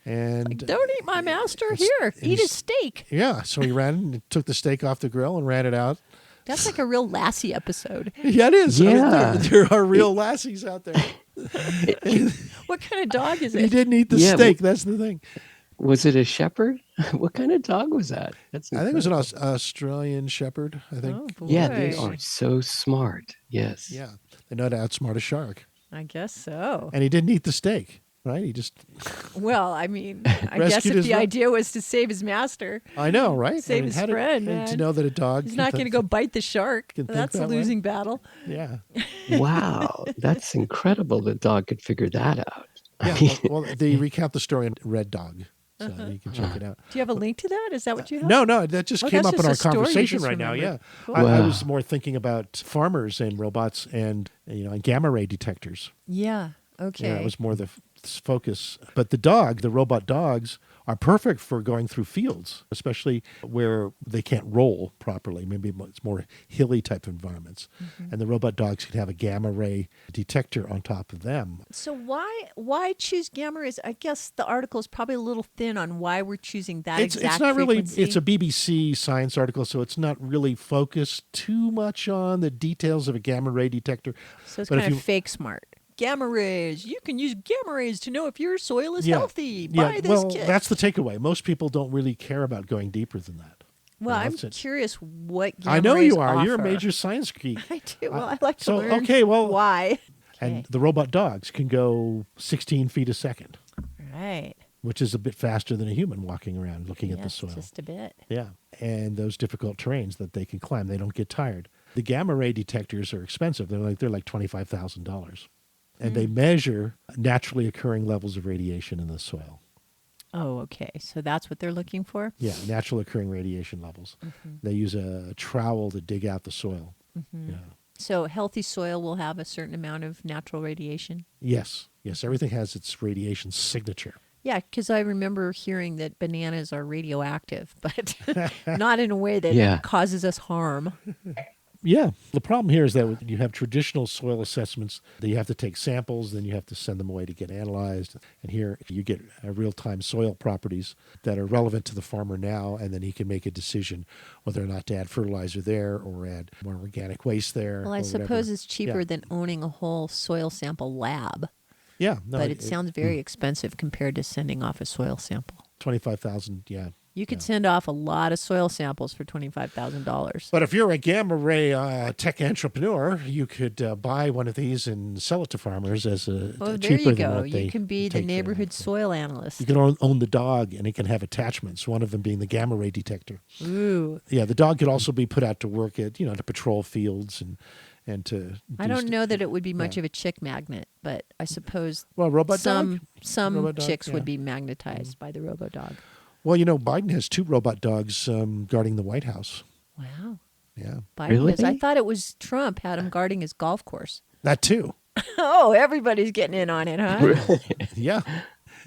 And don't eat my master. Here, eat his steak. Yeah. So he ran and took the steak off the grill and ran it out. That's like a real Lassie episode. Yeah, it is. Yeah. I mean, there are real lassies out there. What kind of dog is it? He didn't eat the steak. That's the thing. Was it a shepherd? What kind of dog was that? I think it was an Australian shepherd, I think. Oh, boy. Yeah, they are so smart. Yes. Yeah. They know how to outsmart a shark. I guess so. And he didn't eat the steak, right? He just... Well, I mean, I guess if the idea was to save his master. I know, right? Save his friend, man. To know that a dog... He's not going to go bite the shark. That's a losing battle. Yeah. Wow. That's incredible the dog could figure that out. Yeah. Well, they recount the story in Red Dog. So you can check it out. Do you have a link to that? Is that what you have? No, that just came up in our conversation right now. Yeah, cool. I was more thinking about farmers and robots and and gamma ray detectors. Yeah. Okay. Yeah, it was more the focus. But the robot dogs are perfect for going through fields, especially where they can't roll properly. Maybe it's more hilly type environments. Mm-hmm. And the robot dogs can have a gamma ray detector on top of them. So why choose gamma rays? I guess the article is probably a little thin on why we're choosing that exact It's not frequency. really, it's a BBC science article, so it's not really focused too much on the details of a gamma ray detector. So it's kind of fake smart. Gamma rays. You can use gamma rays to know if your soil is healthy. Buy this kit. That's the takeaway. Most people don't really care about going deeper than that. Well, I'm that's it. curious what gamma I know rays you are. You're a offer. major science geek. I do. Well, I like to So, learn okay, well, why. And the robot dogs can go 16 feet a second, Right. which is a bit faster than a human walking around looking at the Yes, soil. just a bit. Yeah. And those difficult terrains that they can climb, they don't get tired. The gamma ray detectors are expensive. They're like $25,000. And they measure naturally occurring levels of radiation in the soil. Oh, okay. So that's what they're looking for? Yeah, natural occurring radiation levels. They use a trowel to dig out the soil. Yeah. So healthy soil will have a certain amount of natural radiation? Yes. Yes. Everything has its radiation signature. Yeah, because I remember hearing that bananas are radioactive, but not in a way that Yeah. causes us harm. Yeah. The problem here is that you have traditional soil assessments that you have to take samples, then you have to send them away to get analyzed. And here you get real-time soil properties that are relevant to the farmer now, and then he can make a decision whether or not to add fertilizer there or add more organic waste there. Well, I or suppose whatever. it's cheaper than owning a whole soil sample lab, Yeah. No, but it sounds very expensive compared to sending off a soil sample. 25,000, yeah. You could send off a lot of soil samples for $25,000. But if you're a gamma ray tech entrepreneur, you could buy one of these and sell it to farmers as a Oh, there cheaper you than go. what they You can be the take care of. neighborhood soil analyst. You can own the dog, and it can have attachments. One of them being the gamma ray detector. Ooh. Yeah, the dog could also be put out to work at to patrol fields and to. I don't know that it would be much of a chick magnet, but I suppose robot some dog? Robot dog, chicks yeah. would be magnetized by the robo-dog. Well, Biden has 2 robot dogs guarding the White House. Wow. Yeah, Biden Really? does. I thought it was Trump had him guarding his golf course. that too. Oh, everybody's getting in on it, huh? Yeah.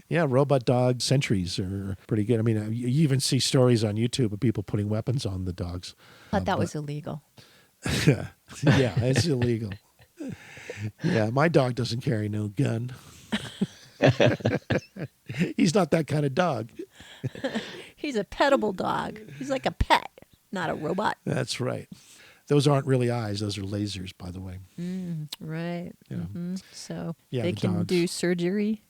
Yeah, robot dog sentries are pretty good. I mean, you even see stories on YouTube of people putting weapons on the dogs. Thought that was illegal. Yeah, it's illegal. Yeah, my dog doesn't carry no gun. He's not that kind of dog. He's a pettable dog. He's like a pet, not a robot. That's right. Those aren't really eyes. Those are lasers, by the way. Right. Yeah. So Yeah, they the can dogs. do surgery,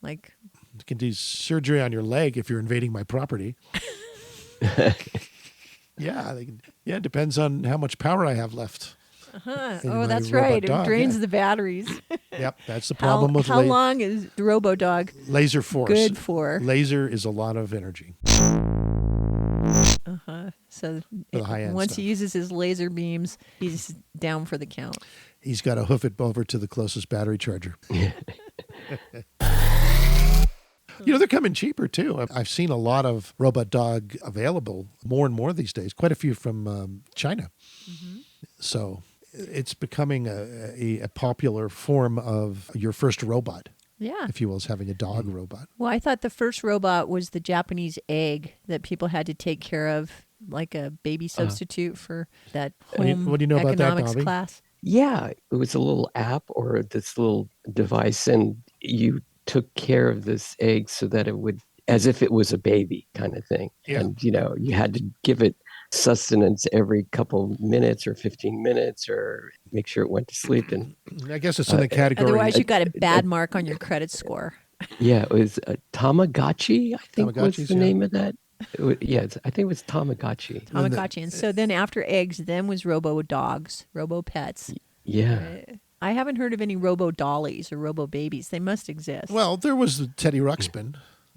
like You can do surgery on your leg if you're invading my property. Yeah, it depends on how much power I have left. in oh, my that's robot right. dog, It drains yeah. the batteries. Yep, that's the problem with how long is the robo-dog laser force. good for? Laser is a lot of energy. So the high-end once stuff. he uses his laser beams, he's down for the count. He's got to hoof it over to the closest battery charger. They're coming cheaper too. I've seen a lot of robot dog available more and more these days, quite a few from China. So it's becoming a popular form of your first robot, Yeah. if you will, is having a dog robot. Well, I thought the first robot was the Japanese egg that people had to take care of, like a baby substitute for that What do you- home what do you know about that, economics Bobby? class. Yeah, it was a little app or this little device, and you took care of this egg so that it would, as if it was a baby kind of thing. Yeah. And, you had to give it sustenance every couple minutes or 15 minutes or make sure it went to sleep. And I guess it's in the category. Otherwise, you got a bad mark on your credit score. yeah, it was Tamagotchi, I think was Tamagotchis, the yeah. name of that. I think it was Tamagotchi. Tamagotchi. And so then after eggs, then was robo-dogs, robo-pets. Yeah. I haven't heard of any robo-dollies or robo-babies. They must exist. Well, there was Teddy Ruxpin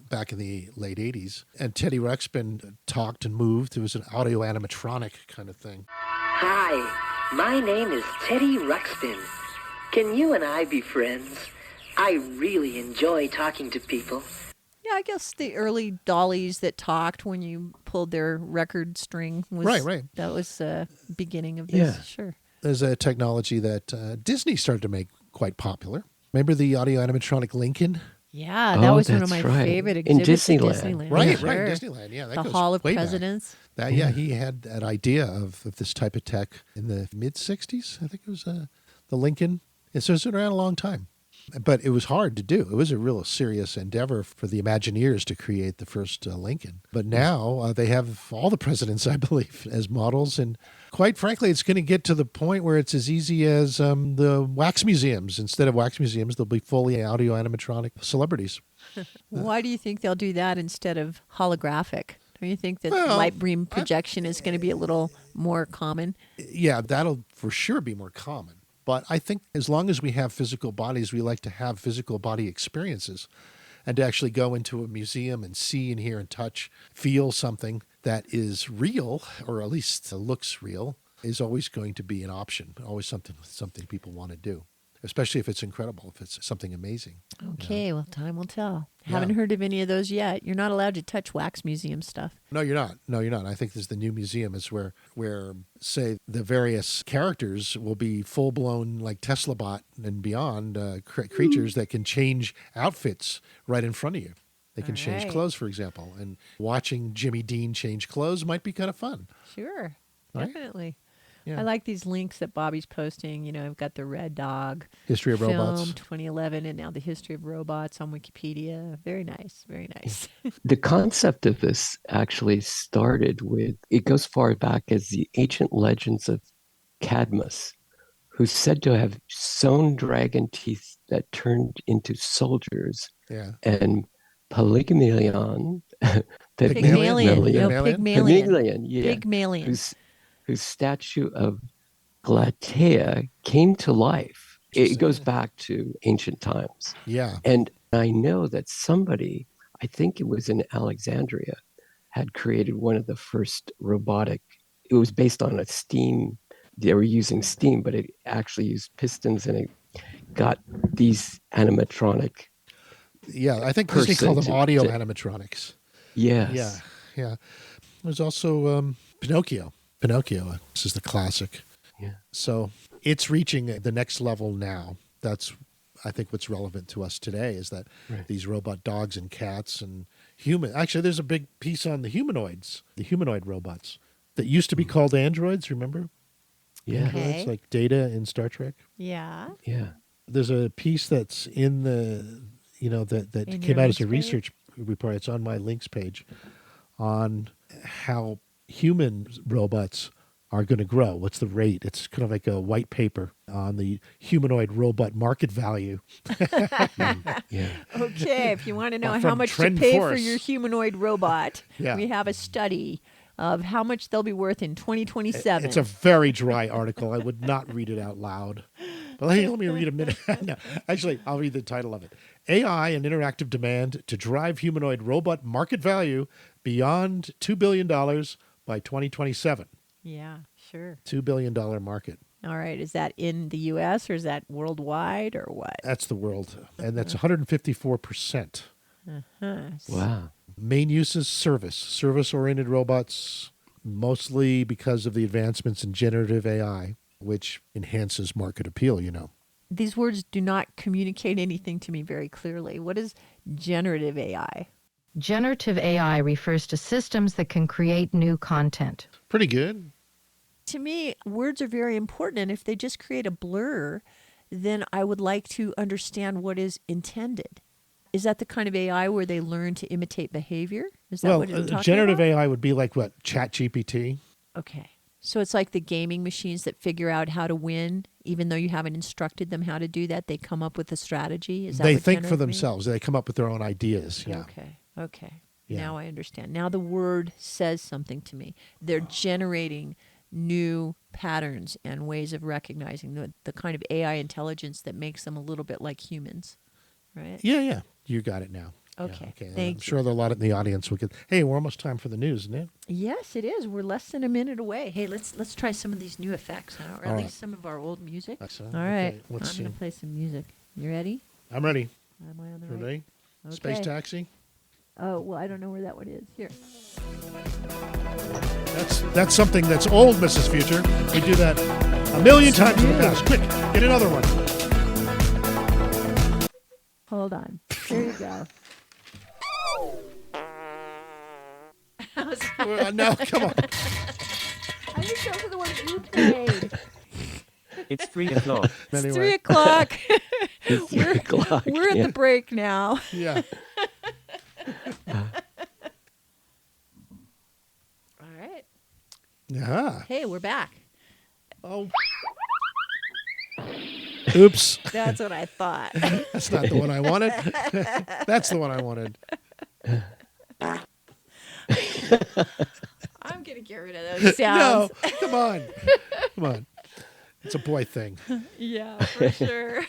back in the late 80s, and Teddy Ruxpin talked and moved. It was an audio animatronic kind of thing. Hi, my name is Teddy Ruxpin. Can you and I be friends? I really enjoy talking to people. Yeah, I guess the early dollies that talked when you pulled their record string was Right. That was the beginning of this. Yeah. Sure. There's a technology that Disney started to make quite popular. Remember the audio animatronic Lincoln? Yeah, that was one of that's my right. favorite In exhibits at Disneyland. Disneyland. Right, Sure. right, Disneyland. Yeah, that The goes Hall of way back. Presidents. That, yeah, he had that idea of this type of tech in the mid-'60s. I think it was the Lincoln. And so it's been around a long time. But it was hard to do. It was a real serious endeavor for the Imagineers to create the first Lincoln. But now they have all the presidents, I believe, as models. And quite frankly, it's going to get to the point where it's as easy as the wax museums. Instead of wax museums, they'll be fully audio animatronic celebrities. Why do you think they'll do that instead of holographic? Don't you think that Well, light beam projection is going to be a little more common? Yeah, that'll for sure be more common. But I think as long as we have physical bodies, we like to have physical body experiences and to actually go into a museum and see and hear and touch, feel something that is real, or at least looks real, is always going to be an option, always something people want to do, especially if it's incredible, if it's something amazing. Okay, well, time will tell. Yeah. Haven't heard of any of those yet. You're not allowed to touch wax museum stuff. No, you're not. No, you're not. I think this is the new museum is where say the various characters will be full blown like Tesla bot and beyond creatures that can change outfits right in front of you. They can change right. clothes, for example, and watching Jimmy Dean change clothes might be kind of fun. Sure, Right? definitely. Yeah. I like these links that Bobby's posting. You know, I've got the Red Dog History of film, robots. 2011, and now the History of Robots on Wikipedia. Very nice, very nice. The concept of this actually started with, it goes far back as the ancient legends of Cadmus, who's said to have sewn dragon teeth that turned into soldiers, Yeah. and Pygmalion, Pygmalion, yeah, Pygmalion. whose statue of Galatea came to life. It goes back to ancient times. Yeah. And I know that somebody, I think it was in Alexandria, had created one of the first robotic. It was based on a steam. They were using steam, but it actually used pistons, and it got these animatronic. Yeah, I think Disney called them audio to- animatronics. Yes. Yeah, yeah. There's also Pinocchio. Pinocchio, this is the classic. Yeah. So it's reaching the next level now. That's, I think, what's relevant to us today is that these robot dogs and cats and human. Actually, there's a big piece on the humanoids, the humanoid robots that used to be called androids. Remember? Yeah. Androids, like Data in Star Trek. Yeah. Yeah. There's a piece that's in the, that In came your out as a links page? research report. It's on my links page on how human robots are going to grow. What's the rate? It's kind of like a white paper on the humanoid robot market value. Yeah. Okay, if you want to know From how much to Trend pay for Force. your humanoid robot, Yeah. we have a study of how much they'll be worth in 2027. It's a very dry article. I would not read it out loud. But hey, let me read a minute. No, actually, I'll read the title of it. AI and interactive demand to drive humanoid robot market value beyond $2 billion by 2027. Yeah, sure. $2 billion market. All right, is that in the U.S. or is that worldwide or what? That's the world. And that's 154%. Wow. Main uses service-oriented robots, mostly because of the advancements in generative AI, which enhances market appeal, These words do not communicate anything to me very clearly. What is generative AI? Generative AI refers to systems that can create new content. Pretty good. To me, words are very important, and if they just create a blur, then I would like to understand what is intended. Is that the kind of AI where they learn to imitate behavior? Is that what you're talking generative about? AI would be like what? ChatGPT? Okay. So it's like the gaming machines that figure out how to win, even though you haven't instructed them how to do that. They come up with a strategy. Is that They what think for generative means? themselves. They come up with their own ideas. Yeah. Okay. Yeah. Now I understand. Now the word says something to me. They're generating new patterns and ways of recognizing the kind of AI intelligence that makes them a little bit like humans, right? Yeah. You got it now. Okay. Yeah, okay. Thank I'm you. sure there are a lot in the audience will get. Hey, we're almost time for the news, isn't it? Yes, it is. We're less than a minute away. Hey, let's try some of these new effects, huh? Or at All least right. some of our old music. Excellent. All right. Okay, let's I'm see. going to play some music. You ready? I'm ready. Am I on the You right? ready? Okay. Space Taxi. Oh, well, I don't know where that one is. Here. That's something that's old, Mrs. Future. We do that a million times in the past. Quick, get another one. Hold on. There you go. No, come on. I think those are the ones you played. It's 3 o'clock. It's Anyway. 3 o'clock. It's 3 o'clock. We're at yeah. the break now. Yeah. All right. Yeah. Hey, we're back. Oh. Oops. That's what I thought. That's not the one I wanted. That's the one I wanted. I'm going to get rid of those No, sounds. come on. Come on. It's a boy thing. Yeah, for sure.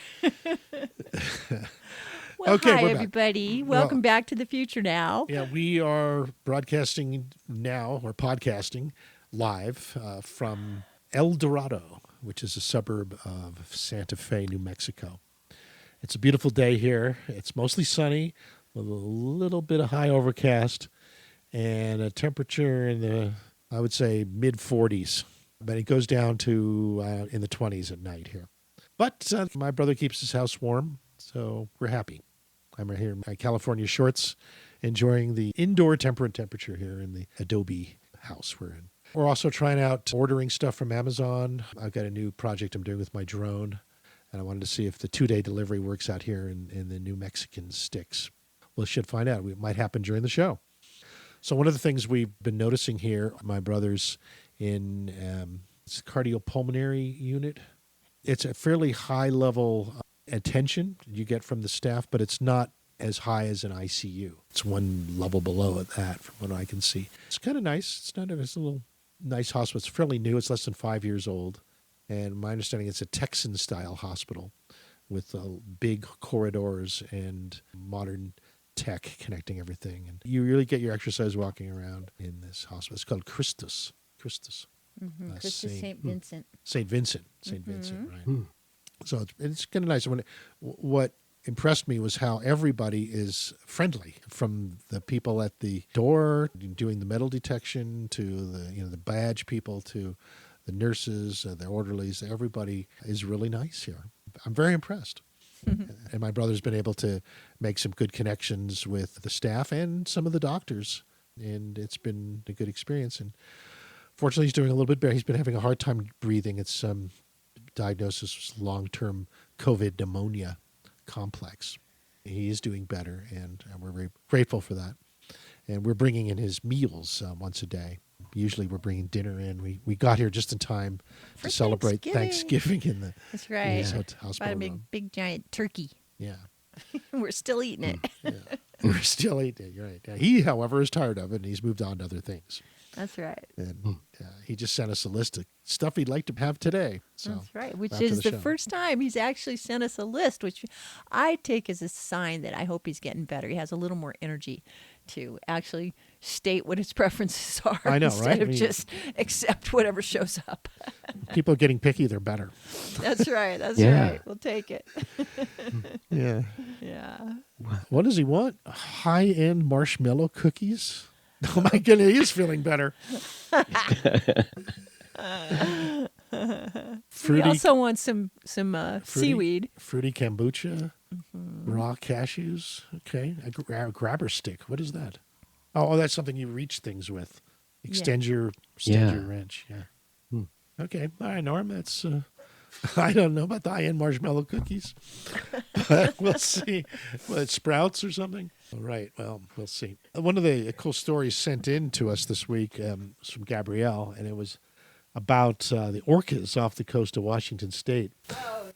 Well, Okay, hi, we're back. everybody. Well- Welcome back to the future now. Yeah, we are broadcasting now, or podcasting live from El Dorado, which is a suburb of Santa Fe, New Mexico. It's a beautiful day here. It's mostly sunny with a little bit of high overcast and a temperature in the, I would say, mid-40s. But it goes down to in the 20s at night here. But my brother keeps his house warm, so we're happy. I'm right here in my California shorts, enjoying the indoor temperate temperature here in the Adobe house we're in. We're also trying out ordering stuff from Amazon. I've got a new project I'm doing with my drone, and I wanted to see if the 2-day delivery works out here in the New Mexican sticks. We should find out. It might happen during the show. So one of the things we've been noticing here, my brother's in it's a cardiopulmonary unit. It's a fairly high level attention you get from the staff, but it's not as high as an ICU. It's one level below at that, from what I can see. It's kind of nice. It's a little nice hospital. It's fairly new. It's less than 5 years old. And my understanding, it's a Texan-style hospital with big corridors and modern tech connecting everything. And you really get your exercise walking around in this hospital. It's called Christus. Christus St. Vincent. St. Vincent, right. So it's kind of nice. What impressed me was how everybody is friendly, from the people at the door doing the metal detection to the badge people to the nurses, the orderlies. Everybody is really nice here. I'm very impressed. And my brother's been able to make some good connections with the staff and some of the doctors, and it's been a good experience. And fortunately, he's doing a little bit better. He's been having a hard time breathing. It's diagnosis was long-term COVID pneumonia complex. He is doing better, and we're very grateful for that. And we're bringing in his meals once a day. Usually we're bringing dinner in. We got here just in time to celebrate Thanksgiving in the That's right. hospital Bought a room. big giant turkey. Yeah. We're still eating it. Yeah. We're still eating it. You're right. Yeah. He, however, is tired of it, and he's moved on to other things. That's right. And he just sent us a list of stuff he'd like to have today. So that's right, which after is the show. first time he's actually sent us a list, which I take as a sign that I hope he's getting better. He has a little more energy to actually state what his preferences are. I know, instead right? of just accept whatever shows up. People getting picky, they're better. That's right. That's Yeah. right. We'll take it. Yeah. Yeah. What does he want? High-end marshmallow cookies? Oh my goodness, he is feeling better. We also want some seaweed. Fruity kombucha, raw cashews. Okay, a grabber stick. What is that? Oh, that's something you reach things with. Extend your wrench. Yeah. Okay. All right, Norm. That's. I don't know about the high-end marshmallow cookies, but we'll see. What, Sprouts or something? All right. Well, we'll see. One of the cool stories sent in to us this week was from Gabrielle, and it was about the orcas off the coast of Washington State. Oh.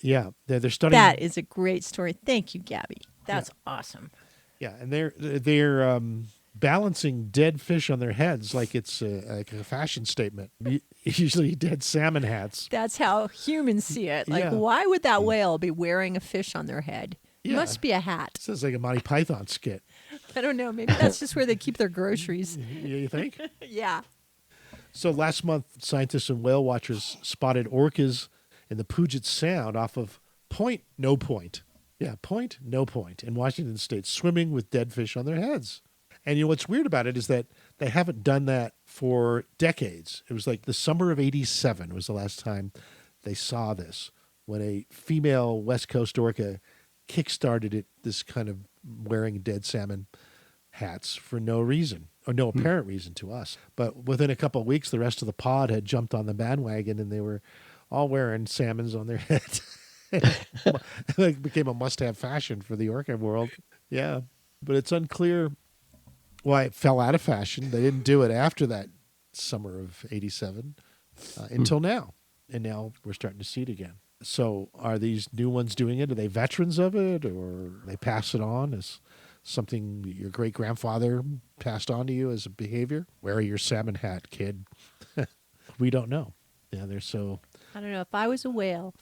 Yeah, they're studying. That is a great story. Thank you, Gabby. That's awesome. Yeah, and they're balancing dead fish on their heads like it's like a fashion statement. Usually dead salmon hats. That's how humans see it. Like, Yeah. why would that whale be wearing a fish on their head? It Yeah. must be a hat. Sounds like a Monty Python skit. I don't know. Maybe that's just where they keep their groceries. You think? Yeah. So last month, scientists and whale watchers spotted orcas in the Puget Sound off of Point No Point. Yeah, Point No Point in Washington State, swimming with dead fish on their heads. And you know what's weird about it is that they haven't done that for decades. It was like the summer of '87 was the last time they saw this, when a female West Coast orca kickstarted it, this kind of wearing dead salmon hats for no reason, or no apparent reason to us. But within a couple of weeks, the rest of the pod had jumped on the bandwagon, and they were all wearing salmons on their heads. It became a must-have fashion for the orca world. Yeah, but it's unclear why it fell out of fashion. They didn't do it after that summer of '87 until now. And now we're starting to see it again. So are these new ones doing it? Are they veterans of it, or they pass it on as something your great-grandfather passed on to you as a behavior? Wear your salmon hat, kid. We don't know. Yeah, they're so... I don't know. If I was a whale,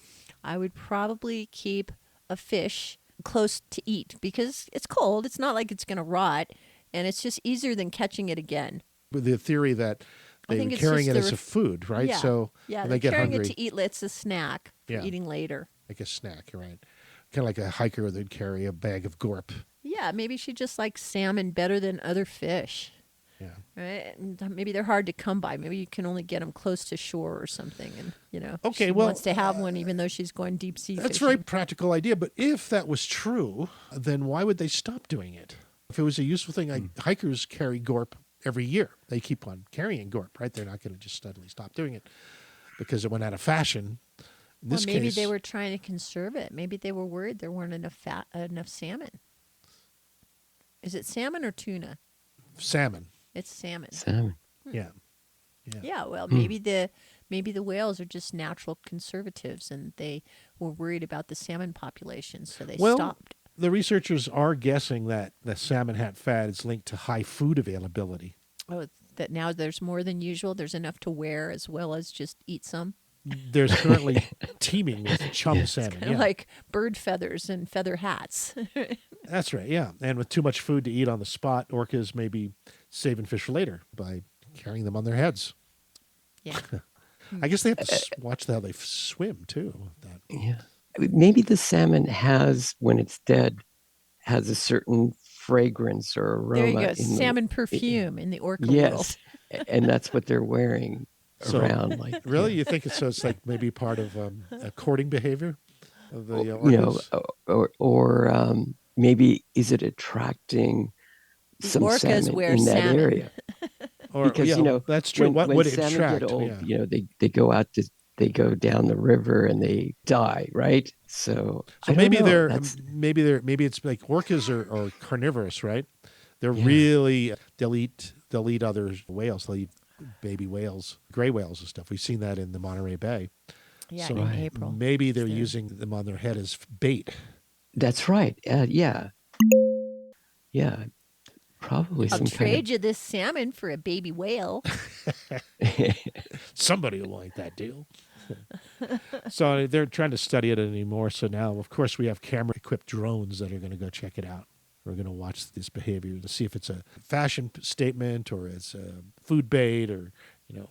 I would probably keep a fish close to eat because it's cold. It's not like it's going to rot, and it's just easier than catching it again. With the theory that I they think were it's carrying just it as a food, right? Yeah, So yeah, when they're they get carrying hungry, it to eat. It's a snack for Yeah. eating later. like a snack, right? Kind of like a hiker that'd carry a bag of gorp. Yeah, maybe she just likes salmon better than other fish. Yeah. Right? And maybe they're hard to come by. Maybe you can only get them close to shore or something. And, Okay, she well, wants to have one even though she's going deep sea That's a fishing. very practical idea, but if that was true, then why would they stop doing it? If it was a useful thing, hikers carry gorp every year. They keep on carrying gorp, right? They're not going to just suddenly stop doing it because it went out of fashion. In this maybe case, they were trying to conserve it. Maybe they were worried there weren't enough salmon. Is it salmon or tuna? salmon. It's salmon. Salmon. Yeah. Yeah, well, maybe the whales are just natural conservatives, and they were worried about the salmon population, so they stopped. The researchers are guessing that the salmon hat fad is linked to high food availability. Oh, that now there's more than usual. There's enough to wear as well as just eat some. There's currently teeming with chum salmon. Kind of like bird feathers and feather hats. That's right, yeah. And with too much food to eat on the spot, orcas may be saving fish for later by carrying them on their heads. Yeah. I guess they have to watch how they swim, too. Yeah. Maybe the salmon has, when it's dead, has a certain fragrance or aroma. There you go. in Salmon perfume in the orca world. Yes. And that's what they're wearing around. Like, really? You think it's like maybe part of a courting behavior of the orcas? or maybe is it attracting some orcas salmon wear in that salmon. area? Because that's true. When What it salmon attract? get old, Yeah. they go out to they go down the river and they die, right? So I maybe don't know. maybe it's like orcas are carnivorous, right? They're really they'll eat other whales. They'll eat baby whales, gray whales and stuff. We've seen that in the Monterey Bay. Yeah, so in April. Maybe they're using them on their head as bait. That's right. Yeah. Probably I'll some trade you this salmon for a baby whale. Somebody will like that deal. So they're trying to study it anymore. So now, of course, we have camera-equipped drones that are going to go check it out. We're going to watch this behavior to see if it's a fashion statement or it's a food bait or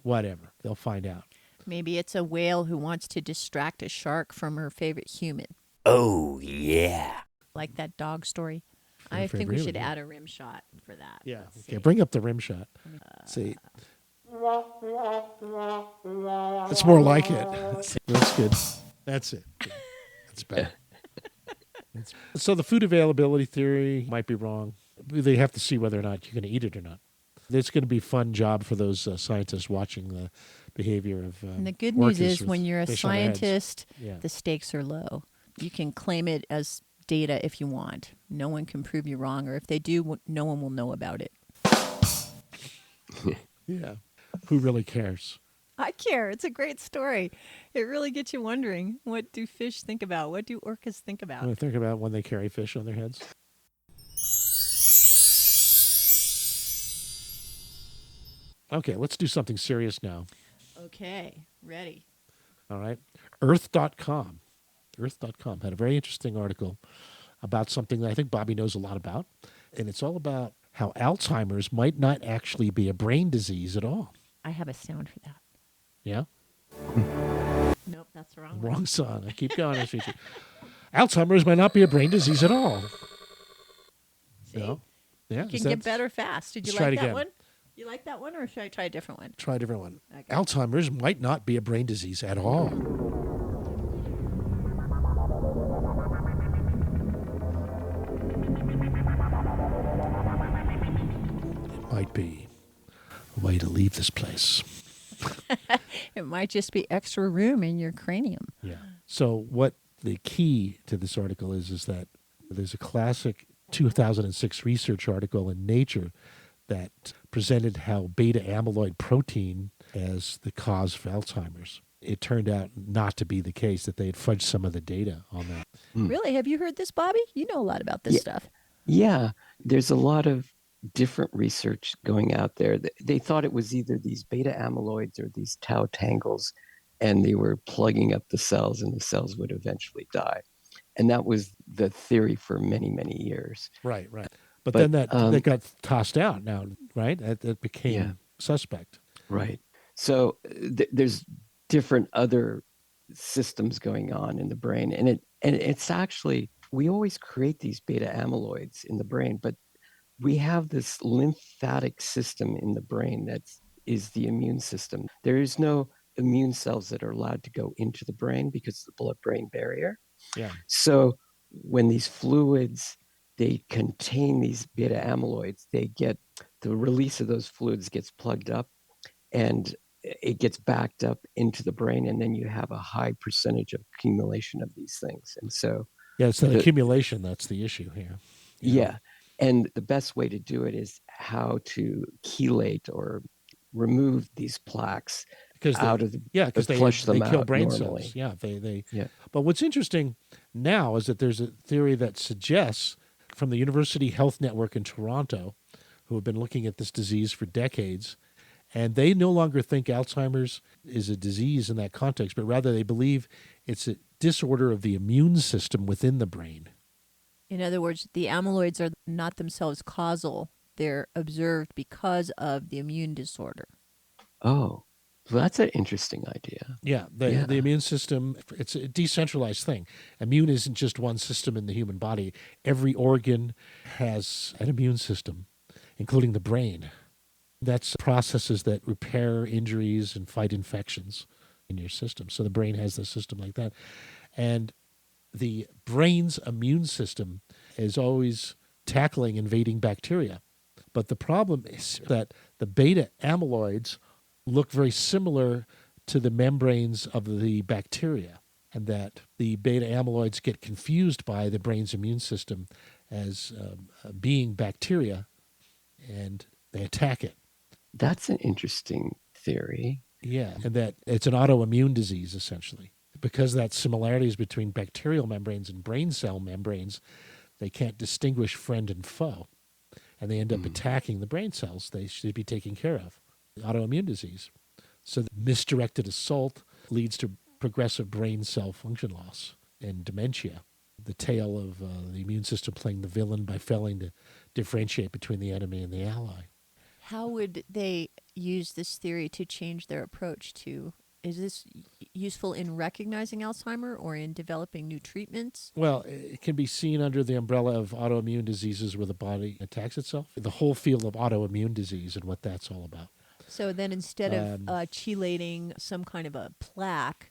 whatever. They'll find out. Maybe it's a whale who wants to distract a shark from her favorite human. Oh, yeah. Like that dog story. I think we should add a rim shot for that. Yeah. Okay, bring up the rim shot. Let's see. It's more like it. That's good. That's it. That's better. So the food availability theory might be wrong. They have to see whether or not you're going to eat it or not. It's going to be a fun job for those scientists watching the behavior of and the good news is with when you're a fish on their heads. scientist, Yeah. the stakes are low. You can claim it as data if you want. No one can prove you wrong, or if they do, no one will know about it. Yeah. Who really cares? I care. It's a great story. It really gets you wondering, what do fish think about? What do orcas think about? Want to think about when they carry fish on their heads? Okay, let's do something serious now. Okay, ready. All right. Earth.com. Earth.com had a very interesting article about something that I think Bobby knows a lot about. And it's all about how Alzheimer's might not actually be a brain disease at all. I have a sound for that. Yeah? Nope, that's the wrong one. Wrong song. I keep going. Alzheimer's might not be a brain disease at all. See? No? Yeah. You can get better fast. Did you Let's try like it that again. one? You like that one, or should I try a different one? Try a different one. Okay. Alzheimer's might not be a brain disease at all. It might be a way to leave this place. It might just be extra room in your cranium. Yeah. So what the key to this article is that there's a classic 2006 research article in Nature that presented how beta amyloid protein as the cause of Alzheimer's. It turned out not to be the case, that they had fudged some of the data on that. Really? Have you heard this, Bobby? You know a lot about this stuff. Yeah. There's a lot of different research going out there. They thought it was either these beta amyloids or these tau tangles, and they were plugging up the cells and the cells would eventually die. And that was the theory for many, many years. Right. But then that got tossed out now, right? That became suspect. Right. So there's different other systems going on in the brain, and it's actually, we always create these beta amyloids in the brain, but we have this lymphatic system in the brain that is the immune system. There is no immune cells that are allowed to go into the brain because of the blood-brain barrier. Yeah. So when these fluids, they contain these beta amyloids, they get the release of those fluids gets plugged up and it gets backed up into the brain, and then you have a high percentage of accumulation of these things. And so it's the accumulation that's the issue here. Yeah. And the best way to do it is how to chelate or remove these plaques out of the because they flush them kill out brain normally. cells. But what's interesting now is that there's a theory that suggests from the University Health Network in Toronto, who have been looking at this disease for decades, and they no longer think Alzheimer's is a disease in that context, but rather they believe it's a disorder of the immune system within the brain. In other words, the amyloids are not themselves causal. They're observed because of the immune disorder. Oh, well, that's an interesting idea. Yeah, the immune system, it's a decentralized thing. Immune isn't just one system in the human body. Every organ has an immune system, including the brain. That's processes that repair injuries and fight infections in your system. So the brain has a system like that. And the brain's immune system is always tackling invading bacteria. But the problem is that the beta amyloids look very similar to the membranes of the bacteria, and that the beta amyloids get confused by the brain's immune system as being bacteria, and they attack it. That's an interesting theory. Yeah, and that it's an autoimmune disease, essentially. Because that similarities between bacterial membranes and brain cell membranes, they can't distinguish friend and foe, and they end up attacking the brain cells they should be taking care of. Autoimmune disease. So the misdirected assault leads to progressive brain cell function loss and dementia. The tale of the immune system playing the villain by failing to differentiate between the enemy and the ally. How would they use this theory to change their approach to? Is this useful in recognizing Alzheimer or in developing new treatments? Well, it can be seen under the umbrella of autoimmune diseases where the body attacks itself. The whole field of autoimmune disease and what that's all about. So then instead of chelating some kind of a plaque,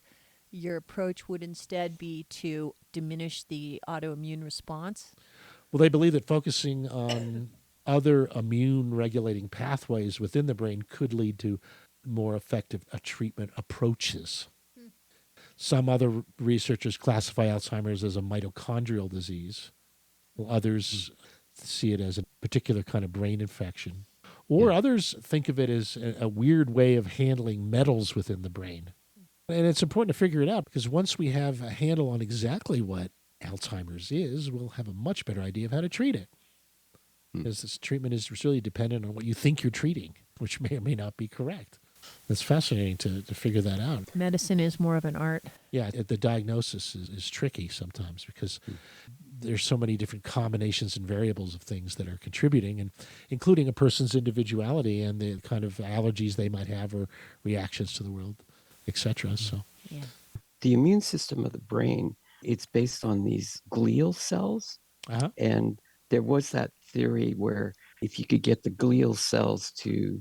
your approach would instead be to diminish the autoimmune response? Well, they believe that focusing on other immune regulating pathways within the brain could lead to more effective treatment approaches. Some other researchers classify Alzheimer's as a mitochondrial disease, while others see it as a particular kind of brain infection. Or others think of it as a weird way of handling metals within the brain. And it's important to figure it out, because once we have a handle on exactly what Alzheimer's is, we'll have a much better idea of how to treat it. Because this treatment is really dependent on what you think you're treating, which may or may not be correct. It's fascinating to figure that out. Medicine is more of an art. Yeah, the diagnosis is tricky sometimes because there's so many different combinations and variables of things that are contributing, and including a person's individuality and the kind of allergies they might have or reactions to the world, etc. So, the immune system of the brain, it's based on these glial cells, and there was that theory where if you could get the glial cells to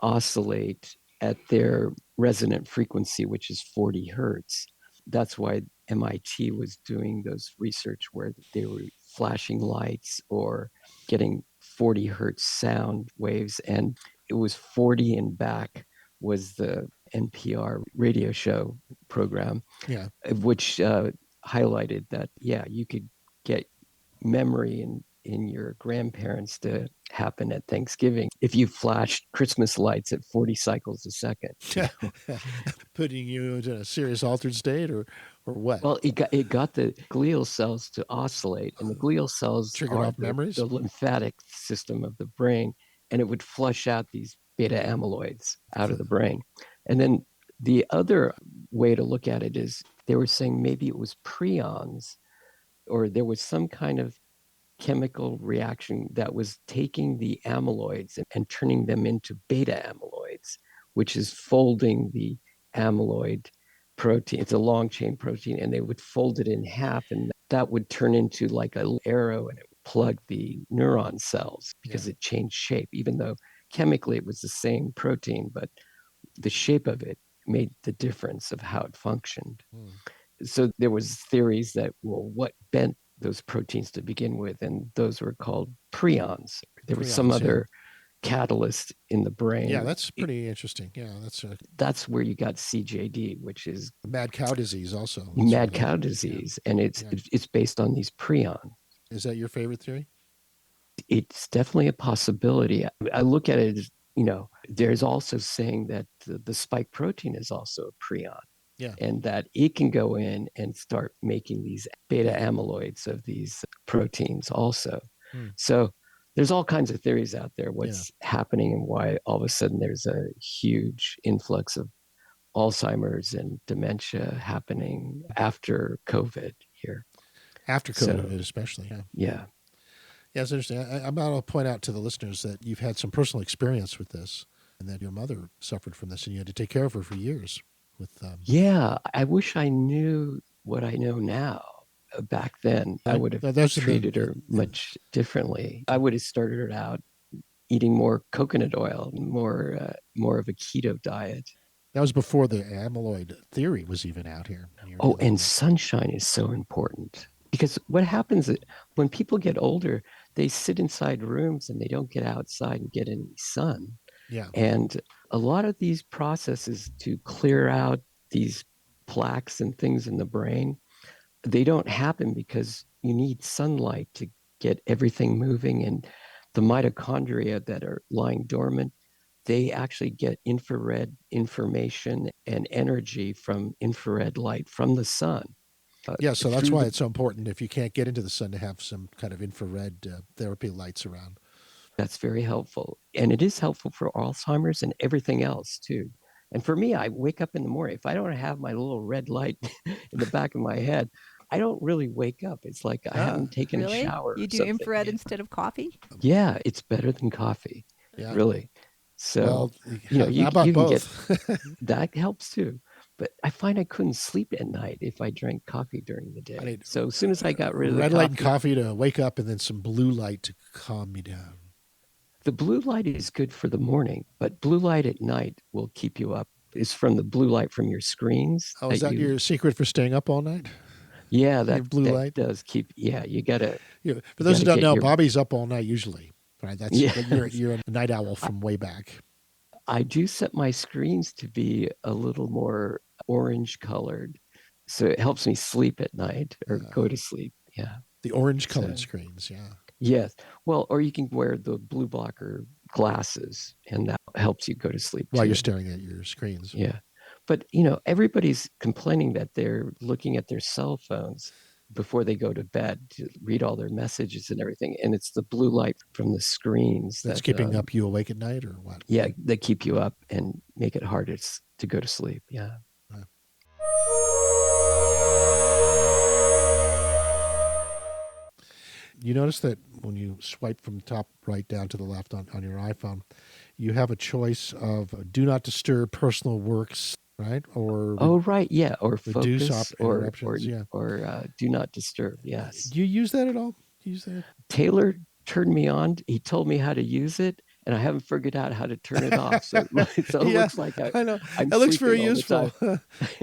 oscillate at their resonant frequency, which is 40 hertz. That's why MIT was doing those research where they were flashing lights or getting 40 hertz sound waves. And it was 40 and back was the NPR radio show program, which highlighted that, you could get memory in your grandparents to happen at Thanksgiving if you flashed Christmas lights at 40 cycles a second. Putting you into a serious altered state or what? Well, it got the glial cells to oscillate, and the glial cells Triggered are off memories? the lymphatic system of the brain, and it would flush out these beta amyloids out of the brain. And then the other way to look at it is they were saying maybe it was prions, or there was some kind of chemical reaction that was taking the amyloids and turning them into beta amyloids, which is folding the amyloid protein. It's a long chain protein, and they would fold it in half, and that would turn into like an arrow, and it would plug the neuron cells because it changed shape, even though chemically it was the same protein, but the shape of it made the difference of how it functioned. So there was theories that, well, what bent those proteins to begin with, and those were called prions. There was some other catalyst in the brain. Yeah, that's pretty interesting. Yeah, that's where you got CJD, which is mad cow disease also. Mad cow disease, and it's based on these prions. Is that your favorite theory? It's definitely a possibility. I look at it as, there's also saying that the spike protein is also a prion. Yeah. And that it can go in and start making these beta amyloids of these proteins also. So there's all kinds of theories out there, what's happening and why all of a sudden there's a huge influx of Alzheimer's and dementia happening after COVID here. After COVID, especially. Yeah. Yeah, it's interesting. I'm going to point out to the listeners that you've had some personal experience with this and that your mother suffered from this and you had to take care of her for years. Yeah, I wish I knew what I know now. Back then, I would have treated her much differently. I would have started her out eating more coconut oil, more of a keto diet. That was before the amyloid theory was even out here. Oh, and sunshine is so important because what happens is when people get older, they sit inside rooms and they don't get outside and get any sun. Yeah. And a lot of these processes to clear out these plaques and things in the brain, they don't happen because you need sunlight to get everything moving. And the mitochondria that are lying dormant, they actually get infrared information and energy from infrared light from the sun. Yeah, so that's why it's so important if you can't get into the sun to have some kind of infrared therapy lights around. That's very helpful. And it is helpful for Alzheimer's and everything else too. And for me, I wake up in the morning. If I don't have my little red light in the back of my head, I don't really wake up. It's like I haven't taken a shower. You do infrared instead of coffee? Yeah, it's better than coffee. Yeah. Really. So, how about you can both? that helps too. But I find I couldn't sleep at night if I drank coffee during the day. So as soon as I got rid of red light and coffee to wake up and then some blue light to calm me down. The blue light is good for the morning, but blue light at night will keep you up. It's from the blue light from your screens. Oh, is that your secret for staying up all night? Yeah, that blue light does keep. Yeah, you gotta. For those who don't know, Bobby's up all night usually. Right? That's you're a night owl from way back. I do set my screens to be a little more orange colored, so it helps me sleep at night or go to sleep. Yeah, the orange colored screens. Yeah. Yes. Well, or you can wear the blue blocker glasses, and that helps you go to sleep while too. You're staring at your screens. Yeah. But, everybody's complaining that they're looking at their cell phones before they go to bed to read all their messages and everything. And it's the blue light from the screens that's keeping up you awake at night or what? Yeah, they keep you up and make it harder to go to sleep. Yeah. You notice that when you swipe from top right down to the left on your iPhone, you have a choice of do not disturb personal works, right? Or right, yeah, or reduce focus or do not disturb. Yes. Do you use that at all? Use that? Taylor turned me on. He told me how to use it, and I haven't figured out how to turn it off. So it looks like I know it looks very useful,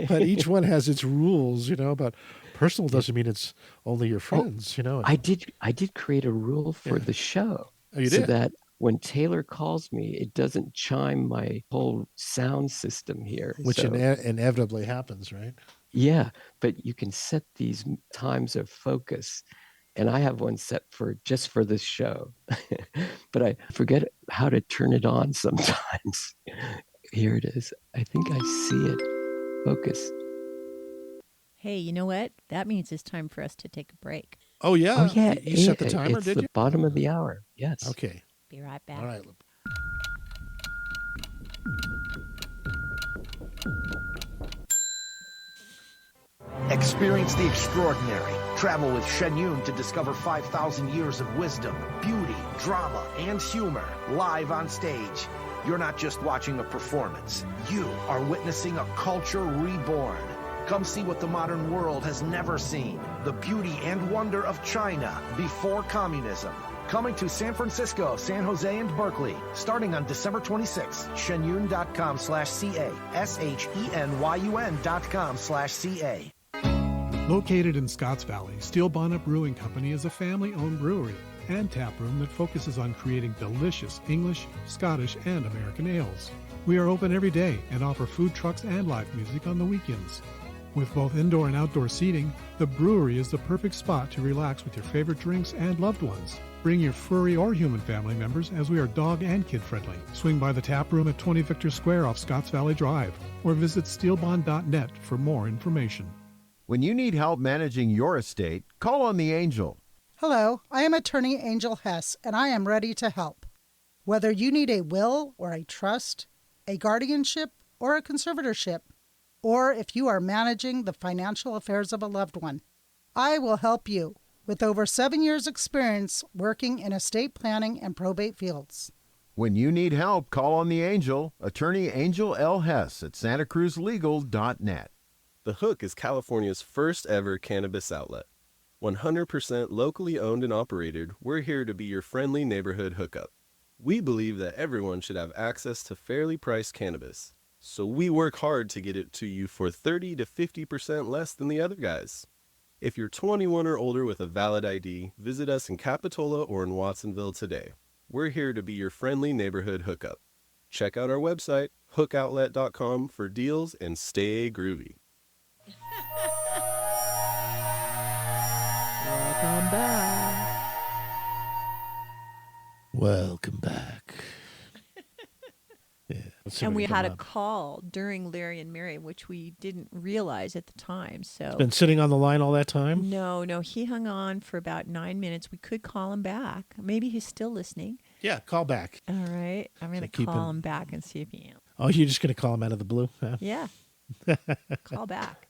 but each one has its rules, But personal doesn't mean it's only your friends, I did create a rule for the show. Oh, you did? So that when Taylor calls me, it doesn't chime my whole sound system here. Which inevitably happens, right? Yeah, but you can set these times of focus. And I have one set for just for this show, but I forget how to turn it on sometimes. Here it is. I think I see it. Focus. Hey, you know what? That means it's time for us to take a break. Oh, yeah. Oh, yeah. You set the timer, it's did the you? bottom of the hour. Yes. Okay. Be right back. All right. Experience the extraordinary. Travel with Shen Yun to discover 5,000 years of wisdom, beauty, drama, and humor live on stage. You're not just watching a performance. You are witnessing a culture reborn. Come see what the modern world has never seen. The beauty and wonder of China before communism. Coming to San Francisco, San Jose, and Berkeley, starting on December 26th. Shenyun.com/CA. SHENYUN.com/CA. Located in Scotts Valley, Steel Bonnet Brewing Company is a family-owned brewery and tap room that focuses on creating delicious English, Scottish, and American ales. We are open every day and offer food trucks and live music on the weekends. With both indoor and outdoor seating, the brewery is the perfect spot to relax with your favorite drinks and loved ones. Bring your furry or human family members, as we are dog and kid friendly. Swing by the tap room at 20 Victor Square off Scotts Valley Drive or visit steelbond.net for more information. When you need help managing your estate, call on the Angel. Hello, I am attorney Angel Hess, and I am ready to help. Whether you need a will or a trust, a guardianship or a conservatorship, or if you are managing the financial affairs of a loved one, I will help you with over 7 years' experience working in estate planning and probate fields. When you need help, call on the Angel, attorney Angel L. Hess at santacruzlegal.net. The Hook is California's first ever cannabis outlet. 100% locally owned and operated, we're here to be your friendly neighborhood hookup. We believe that everyone should have access to fairly priced cannabis, so we work hard to get it to you for 30 to 50% less than the other guys. If you're 21 or older with a valid ID, visit us in Capitola or in Watsonville today. We're here to be your friendly neighborhood hookup. Check out our website, hookoutlet.com, for deals and stay groovy. Welcome back. Welcome back. Yeah, And we had a call during Larry and Mary, which we didn't realize at the time. So It's been sitting on the line all that time? No, he hung on for about 9 minutes. We could call him back. Maybe he's still listening. Yeah, call back. All right. I'm going to keep call him- him back and see if he answers. Oh, you're just going to call him out of the blue? Huh? Yeah. Call back.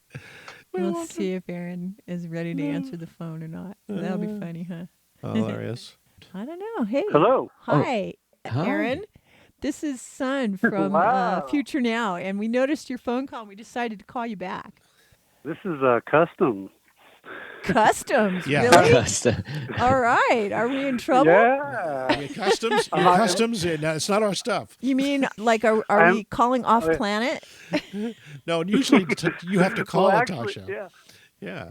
We'll see if Aaron is ready to answer the phone or not. That'll be funny, huh? Hilarious. I don't know. Hey. Hello. Hi, Hi. Aaron. This is Sun from Wow. Future Now, and we noticed your phone call, and we decided to call you back. This is custom. Customs, Yeah. really? Custom. All right. Are we in trouble? Yeah. Your customs? Your customs? It's not our stuff. You mean like are we calling off planet? No, usually you have to call Well, Natasha. actually, yeah. Yeah.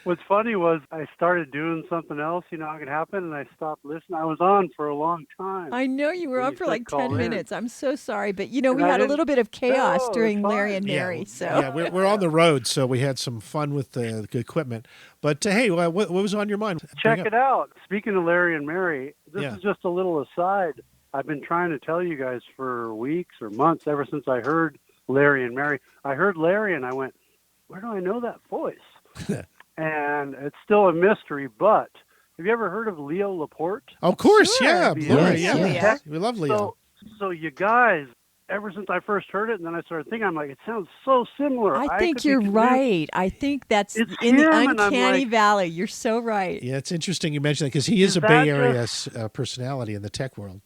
What's funny was I started doing something else, how it could happen, and I stopped listening. I was on for a long time. I know you were When on you for said like 10 call in. minutes. I'm so sorry, but we And I had a didn't- little bit of chaos No, during it's Larry fine. and Mary. So Yeah, we're on the road, so we had some fun with the equipment. But hey, what was on your mind? Check it out. Speaking of Larry and Mary, this Yeah. is just a little aside. I've been trying to tell you guys for weeks or months, ever since I heard Larry and Mary. I heard Larry and I went, where do I know that voice? And it's still a mystery, but have you ever heard of Leo Laporte? Of course, Sure. yeah. Yes, Lori, yes. We love Leo. So you guys, ever since I first heard it, and then I started thinking, I'm like, it sounds so similar. I think could be you're convinced- right. I think that's It's in the him, and I'm uncanny like- valley. You're so right. Yeah, it's interesting you mentioned that because he is Is a that Bay Area personality in the tech world.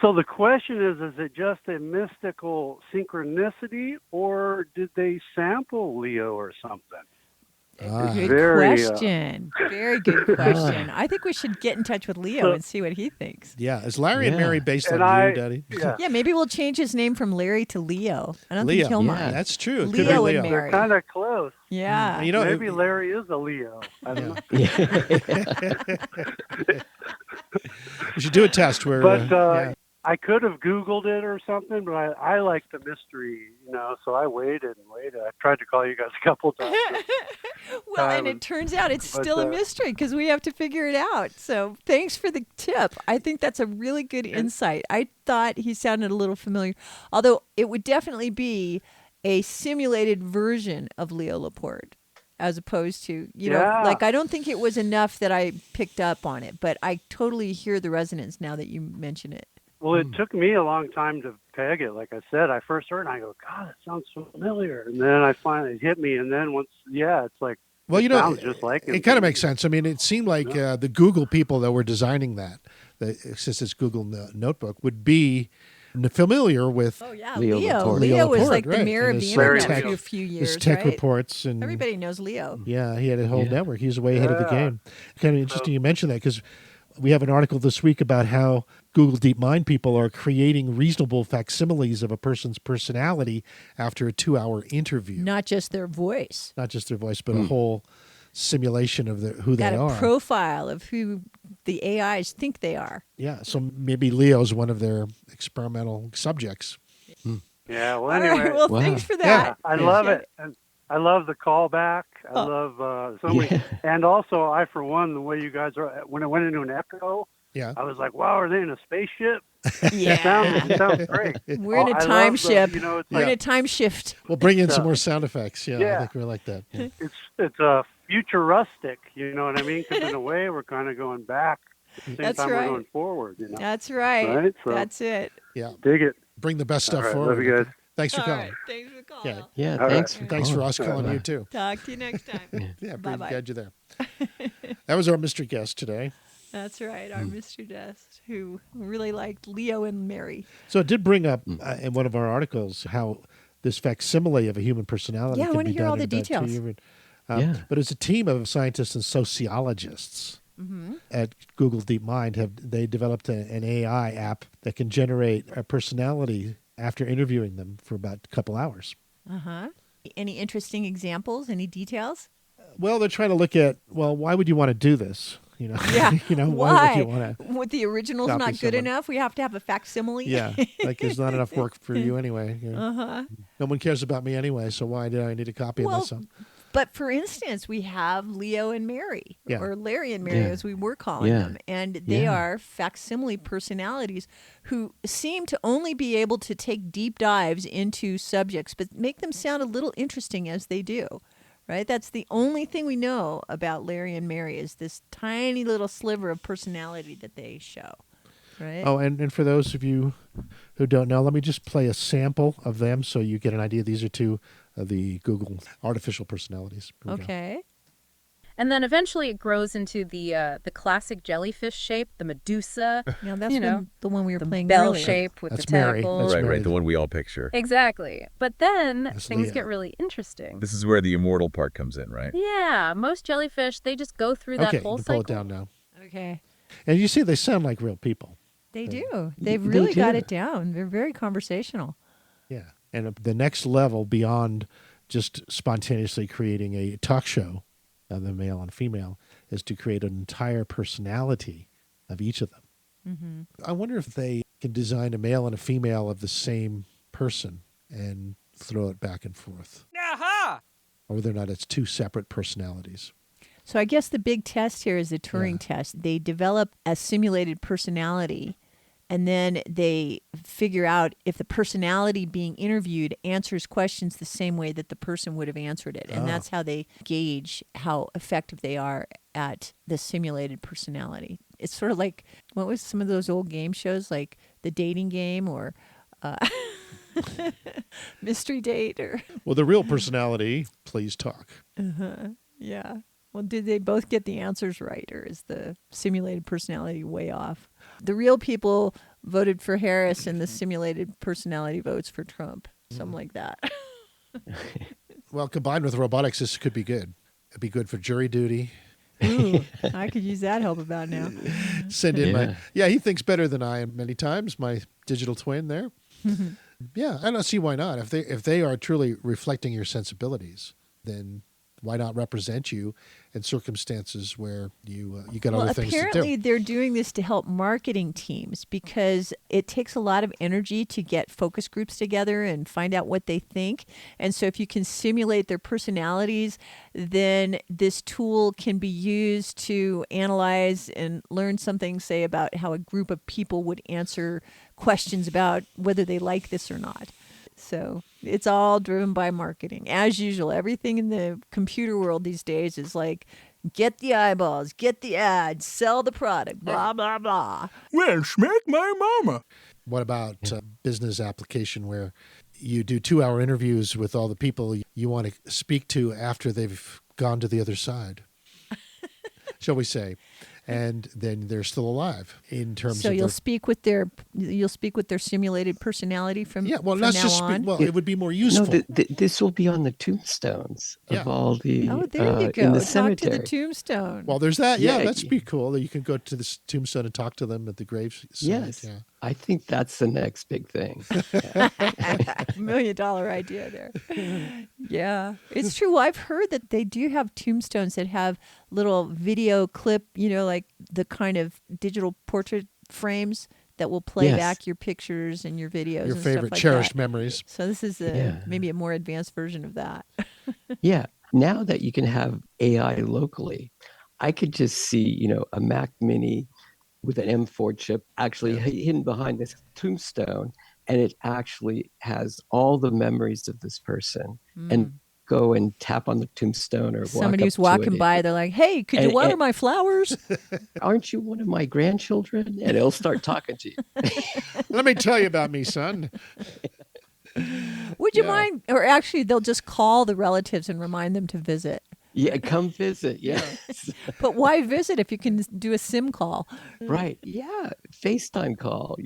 So the question is it just a mystical synchronicity, or did they sample Leo or something? Good Very, question. Very good question. I think we should get in touch with Leo and see what he thinks. Yeah, is Larry and Mary based on And you, Daddy? Yeah, maybe we'll change his name from Larry to Leo. I don't Leo. think he'll Yeah, mind. that's true. It could be Leo Leo. and Mary. They're kind of close. Yeah. You know, Maybe Larry is a Leo. I don't know. We should do a test where. But yeah. I could have Googled it or something, but I like the mystery, so I waited and waited. I tried to call you guys a couple times. Well, and it turns out it's still a mystery because we have to figure it out. So thanks for the tip. I think that's a really good insight. I thought he sounded a little familiar, although it would definitely be a simulated version of Leo Laporte, as opposed to, like, I don't think it was enough that I picked up on it, but I totally hear the resonance now that you mention it. Well, it took me a long time to peg it. Like I said, I first heard it and I go, God, it sounds familiar. And then I finally hit me. And then it's like, well, sounds just like it kind of makes sense. I mean, it seemed like the Google people that were designing since it's Google Notebook, would be familiar with Leo. Leo was like the mirror of the internet for a few years, his tech reports. And everybody knows Leo. Yeah, he had a whole network. He was way ahead of the game. Kind of interesting you mentioned that, because we have an article this week about how Google DeepMind people are creating reasonable facsimiles of a person's personality after a 2-hour interview. Not just their voice. But a whole simulation of who they are. Got a profile of who the AIs think they are. Yeah, so maybe Leo's one of their experimental subjects. Yeah, well, anyway. All right, thanks for that. I love it. And I love the callback. I love so many. And also, for one, the way you guys are, when it went into an echo, I was like, wow, are they in a spaceship? Yeah. It sounds great. We're in a time shift. We're in a time shift. We'll bring in some more sound effects. I think we like that. Yeah. It's futuristic, you know what I mean? Because in a way, we're kind of going back. At the same time we're going forward, That's right. So, that's it. Yeah. Dig it. Bring the best stuff right, forward. Love you guys. Thanks for calling. Right, thanks for calling. Yeah, thanks for us calling you too. Talk to you next time. Bye-bye. Glad you're there. That was our mystery guest today. That's right, our mystery guest, who really liked Leo and Mary. So it did bring up in one of our articles how this facsimile of a human personality can I want be to hear done all the in about details. 2 years. But it's a team of scientists and sociologists at Google DeepMind. They developed an AI app that can generate a personality after interviewing them for about a couple hours. Any interesting examples? Any details? Well, they're trying to look at, why would you want to do this? Yeah. Why would you want to? What, the original's not good enough? We have to have a facsimile? Yeah, like there's not enough work for you anyway. No one cares about me anyway, so why do I need a copy of myself? But for instance, we have Leo and Mary, or Larry and Mary, as we were calling them. And they are facsimile personalities who seem to only be able to take deep dives into subjects, but make them sound a little interesting as they do. Right? That's the only thing we know about Larry and Mary, is this tiny little sliver of personality that they show. Right? Oh, and for those of you who don't know, let me just play a sample of them so you get an idea. These are two of the Google artificial personalities. Okay. And then eventually it grows into the classic jellyfish shape, the Medusa. Yeah, that's the one we were playing bell earlier. shape with That's the Mary. tentacles. That's Right, the one we all picture. Exactly. But then things Leo. get really interesting. This is where the immortal part comes in, right? Yeah, most jellyfish, they just go through that whole you can cycle. pull it down now. Okay. And you see, they sound like real people. They do. They've really got it down. They're very conversational. Yeah. And the next level beyond just spontaneously creating a talk show of the male and female is to create an entire personality of each of them. I wonder if they can design a male and a female of the same person and throw it back and forth. Or whether or not it's two separate personalities. So I guess the big test here is the Turing test. They develop a simulated personality, and then they figure out if the personality being interviewed answers questions the same way that the person would have answered it. And that's how they gauge how effective they are at the simulated personality. It's sort of like, what was some of those old game shows, like The Dating Game or Mystery Date? Well, the real personality, please talk. Yeah. Well, did they both get the answers right, or is the simulated personality way off? The real people voted for Harris, and the simulated personality votes for Trump. Something like that. Well, combined with robotics, this could be good. It'd be good for jury duty. Ooh, I could use that help about now. Send in he thinks better than I am many times, my digital twin there. I don't see why not. If they are truly reflecting your sensibilities, then Why not represent you in circumstances where you got Well, other things to apparently do? they're doing this to help marketing teams because it takes a lot of energy to get focus groups together and find out what they think. And so if you can simulate their personalities, then this tool can be used to analyze and learn something, say, about how a group of people would answer questions about whether they like this or not. So it's all driven by marketing. As usual, everything in the computer world these days is like, get the eyeballs, get the ads, sell the product, blah, blah, blah. Well, smack my mama. What about business application where you do 2-hour interviews with all the people you want to speak to after they've gone to the other side, shall we say? And then they're still alive in terms So of you'll speak with their simulated personality from from not now just on. well, it would be more useful. No, this will be on the tombstones of all the Oh, there you go. in the Talk cemetery. to the tombstone. Well, there's that. Yeah, Yeah, that's be cool. You can go to the tombstone and talk to them at the grave site. Yes, Yeah. I think that's the next big thing. $1 million idea there. Yeah, it's true. I've heard that they do have tombstones that have little video clip, like the kind of digital portrait frames that will play Yes. back your pictures and your videos Your and favorite stuff like cherished that. memories. So this is maybe a more advanced version of that. Yeah, now that you can have AI locally, I could just see, a Mac Mini with an M4 chip actually hidden behind this tombstone, and it actually has all the memories of this person, and go and tap on the tombstone or Somebody walk who's up to walking it. by, they're like, "Hey, could you water my flowers?" Aren't you one of my grandchildren? And it'll start talking to you. Let me tell you about me, son. Would you mind? Or actually, they'll just call the relatives and remind them to visit. Yeah, come visit. Yes. But why visit if you can do a SIM call? Right. Yeah. FaceTime call,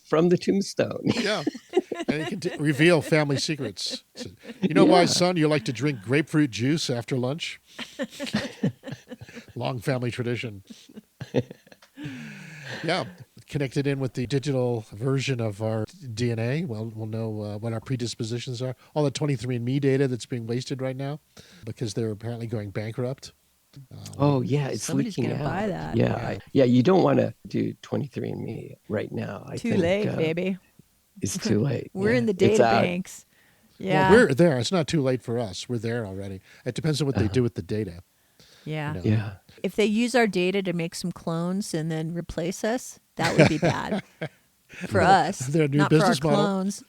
from the tombstone. Yeah. And you can reveal family secrets. So, why, son, you like to drink grapefruit juice after lunch? Long family tradition. Yeah. Connected in with the digital version of our DNA. Well, we'll know what our predispositions are. All the 23andMe data that's being wasted right now because they're apparently going bankrupt. Oh, yeah, it's Somebody's leaking gonna out. buy that. Yeah, you don't want to do 23andMe right now. I Too think, late, baby. It's too late. We're Yeah, in the it's data out. banks. Yeah. Well, we're there. It's not too late for us. We're there already. It depends on what they do with the data. Yeah. Yeah. If they use our data to make some clones and then replace us, that would be bad for us. Their new not business for our model. clones.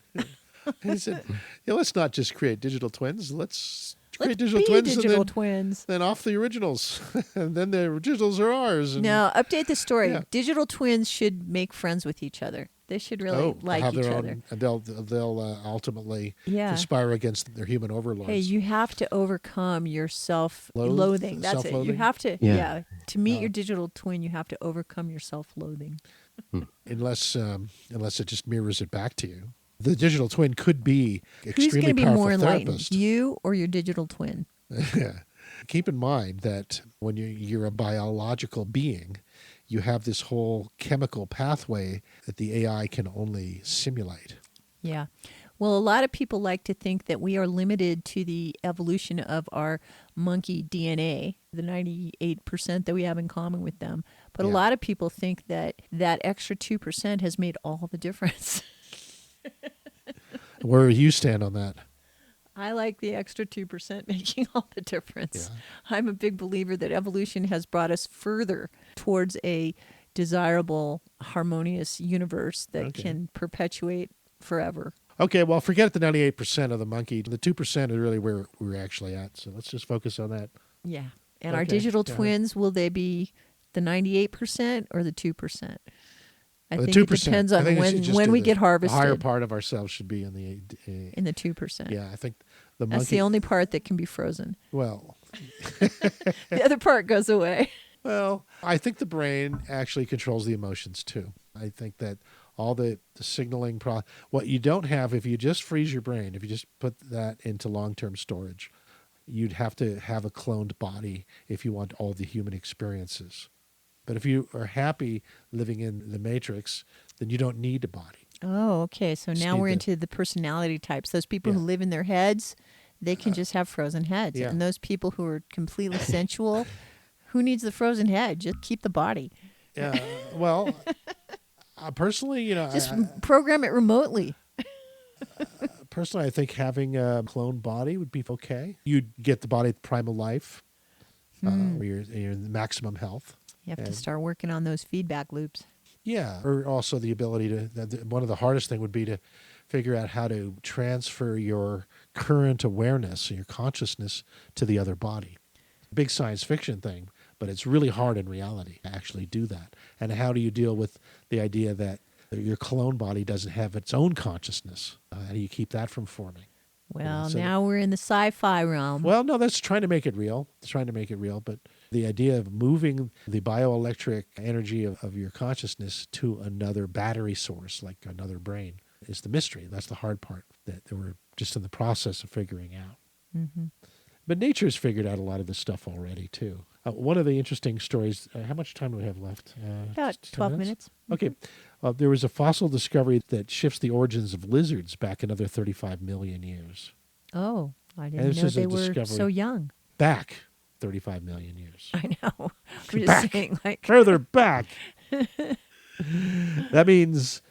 He said, let's not just create digital twins. Let's create Let's digital be twins digital and twins. then off the originals. And then the originals are ours. And, No, update the story. Yeah. Digital twins should make friends with each other. They should really like have each their other. own, and they'll ultimately Yeah. conspire against their human overlords. Hey, you have to overcome your self-loathing. That's it. You Self-loathing? have to, Yeah. to meet your digital twin, you have to overcome your self-loathing. Unless it just mirrors it back to you. The digital twin could be Who's extremely going to be powerful more enlightened, therapist. you or your digital twin? Keep in mind that when you're a biological being, you have this whole chemical pathway that the AI can only simulate. Yeah. Well, a lot of people like to think that we are limited to the evolution of our monkey DNA, the 98% that we have in common with them. But a lot of people think that that extra 2% has made all the difference. Where you stand on that? I like the extra 2% making all the difference. I'm a big believer that evolution has brought us further towards a desirable, harmonious universe that can perpetuate forever. Okay, well, forget the 98% of the monkey. The 2% is really where we're actually at. So let's just focus on that. Yeah. And our digital twins, will they be the 98% or the 2%? I The think 2%. it depends on I think it should just when do we the- get harvested. The higher part of ourselves should be in the In the 2%. Yeah, I think the monkey. That's the only part that can be frozen. Well, The other part goes away. well, I think the brain actually controls the emotions too. I think that all the signaling what you don't have if you just freeze your brain, if you just put that into long-term storage, you'd have to have a cloned body if you want all the human experiences. But if you are happy living in the matrix, then you don't need a body. Oh, okay. So now need we're the- into the personality types. Those people who live in their heads, They can just have frozen heads. Yeah. And those people who are completely sensual, who needs the frozen head? Just keep the body. Well, personally, Just program it remotely. Personally, I think having a cloned body would be okay. You'd get the body at primal life, where you're in maximum health. You have to start working on those feedback loops. Yeah, or also the ability one of the hardest thing would be to figure out how to transfer your current awareness, your consciousness, to the other body. Big science fiction thing, but it's really hard in reality to actually do that. And how do you deal with the idea that your clone body doesn't have its own consciousness? How do you keep that from forming? Well, now we're in the sci-fi realm. Well, no, that's trying to make it real. It's trying to make it real. But the idea of moving the bioelectric energy of your consciousness to another battery source, like another brain, is the mystery. That's the hard part that we're just in the process of figuring out. Mm-hmm. But nature's figured out a lot of this stuff already, too. One of the interesting stories, how much time do we have left? About 12 minutes. Okay. There was a fossil discovery that shifts the origins of lizards back another 35 million years. Oh, I didn't know they were so young. Back 35 million years. I know. I'm just Back. saying, like... Further back. That means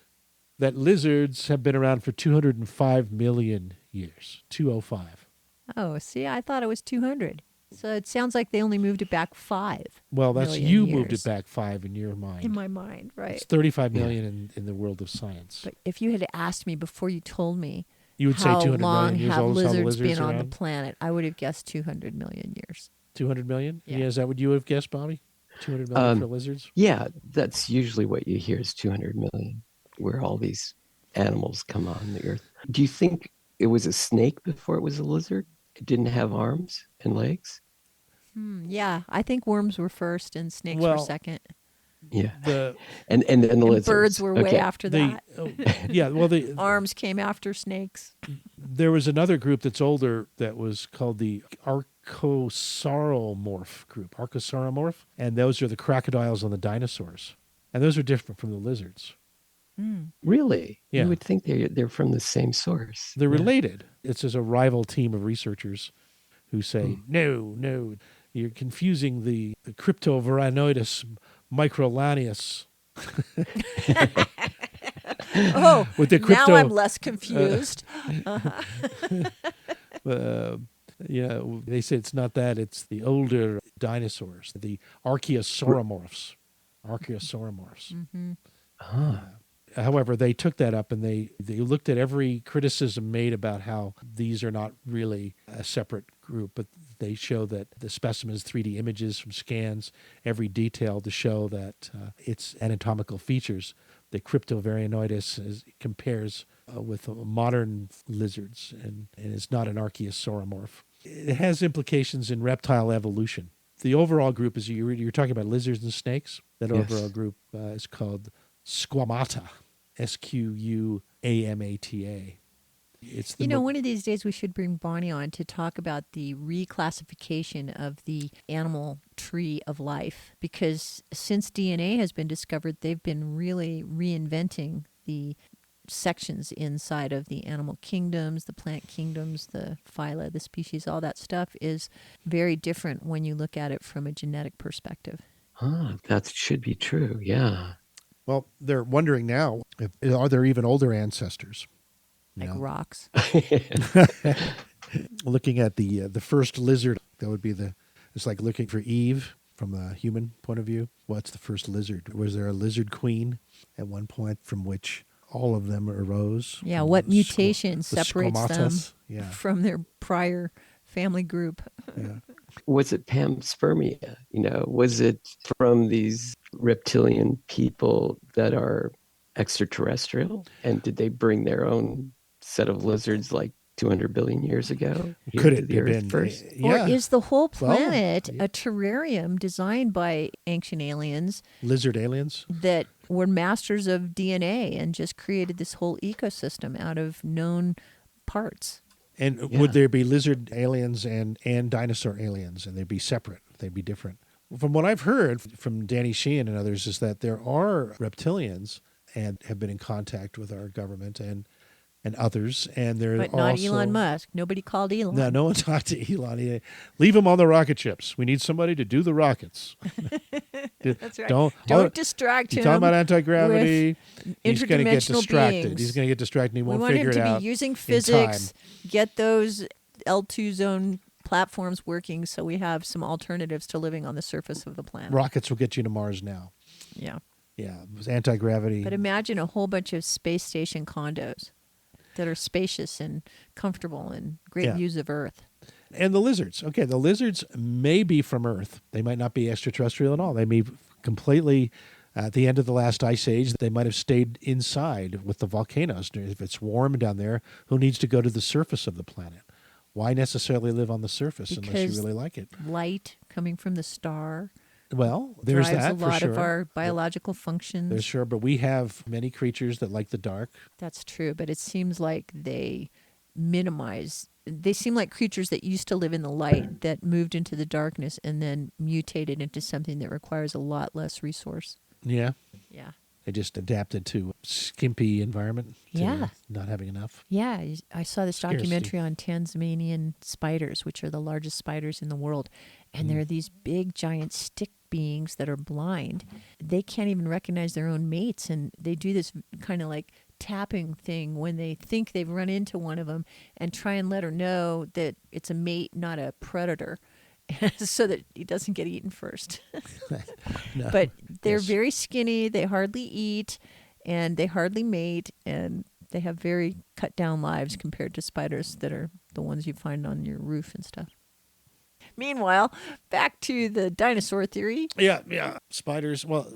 that lizards have been around for 205 million years. 205. Oh, see, I thought it was 200. So it sounds like they only moved it back 5. Well, that's million you years. moved it back 5 in your mind. In my mind, right. It's 35 million in the world of science. But if you had asked me before you told me you would say 200 long million years have old is how the lizards lizards been are on the around? planet, I would have guessed 200 million years. 200 million? Yeah. Is that what you would have guessed, Bobby? 200 million for lizards? Yeah, that's usually what you hear is 200 million, where all these animals come on the earth. Do you think it was a snake before it was a lizard? It didn't have arms and legs? Yeah, I think worms were first and snakes were second. Yeah. And then the lizards. Birds were way after that. Yeah, well, the arms came after snakes. There was another group that's older that was called the Archosauromorph group, Archosauromorph, and those are the crocodiles and the dinosaurs. And those are different from the lizards. Really? Yeah. You would think they're from the same source. They're related. It's as a rival team of researchers who say, no, you're confusing the Cryptovaranoidus microlanius. Oh, with the crypto, now I'm less confused. Yeah, they say it's not that. It's the older dinosaurs, the Archaeosauromorphs. Mm-hmm. However, they took that up and they looked at every criticism made about how these are not really a separate group, but they show that the specimens, 3D images from scans, every detail to show that its anatomical features. The Cryptovaranoidus compares with modern lizards and is not an Archaeosauromorph. It has implications in reptile evolution. The overall group is, you're talking about lizards and snakes. That overall group is called Squamata, Squamata. It's the one of these days we should bring Bonnie on to talk about the reclassification of the animal tree of life, because since DNA has been discovered, they've been really reinventing the sections inside of the animal kingdoms, the plant kingdoms, the phyla, the species. All that stuff is very different when you look at it from a genetic perspective. That should be true, yeah. Well, they're wondering now, are there even older ancestors? Like rocks. Looking at the first lizard, that would be it's like looking for Eve from a human point of view. What's the first lizard? Was there a lizard queen at one point from which all of them arose? Yeah, what mutation separates them Yeah. from their prior family group? Yeah. Was it panspermia? Was it from these reptilian people that are extraterrestrial? And did they bring their own set of lizards like 200 billion years ago? Could it have been first? Or is the whole planet a terrarium designed by ancient aliens? Lizard aliens? That were masters of DNA and just created this whole ecosystem out of known parts. And would there be lizard aliens and dinosaur aliens, and they'd be separate? They'd be different. From what I've heard from Danny Sheehan and others is that there are reptilians and have been in contact with our government, and and others. And they're But not also, Elon Musk. Nobody called Elon. No, no one talked to Elon. Leave him on the rocket ships. We need somebody to do the rockets. That's right. Don't distract him. You're talking about anti-gravity. He's going to get interdimensional distracted. beings. He's going to get distracted. He We won't want figure him it to out be using in physics, time. get those L2 zone platforms working so we have some alternatives to living on the surface of the planet. Rockets will get you to Mars now. Yeah. Yeah, it was anti-gravity. But imagine a whole bunch of space station condos that are spacious and comfortable and great views of Earth. And the lizards. Okay, the lizards may be from Earth. They might not be extraterrestrial at all. They may completely, at the end of the last ice age, they might have stayed inside with the volcanoes. If it's warm down there, who needs to go to the surface of the planet? Why necessarily live on the surface unless you really like it? Light coming from the star. Well, there's drives that a lot for sure. of our biological functions. There's sure, but we have many creatures that like the dark. That's true, but it seems like they minimize. They seem like creatures that used to live in the light that moved into the darkness and then mutated into something that requires a lot less resource. Yeah. Yeah. They just adapted to skimpy environment. Yeah. Not having enough. Yeah. I saw this Scarcity. documentary on Tasmanian spiders, which are the largest spiders in the world. And there are these big, giant stick beings that are blind. They can't even recognize their own mates. And they do this kind of like tapping thing when they think they've run into one of them and try and let her know that it's a mate, not a predator. So that he doesn't get eaten first. No. But they're Yes. very skinny, they hardly eat, and they hardly mate, and they have very cut down lives compared to spiders that are the ones you find on your roof and stuff. Meanwhile, back to the dinosaur theory. Yeah. Spiders. Well,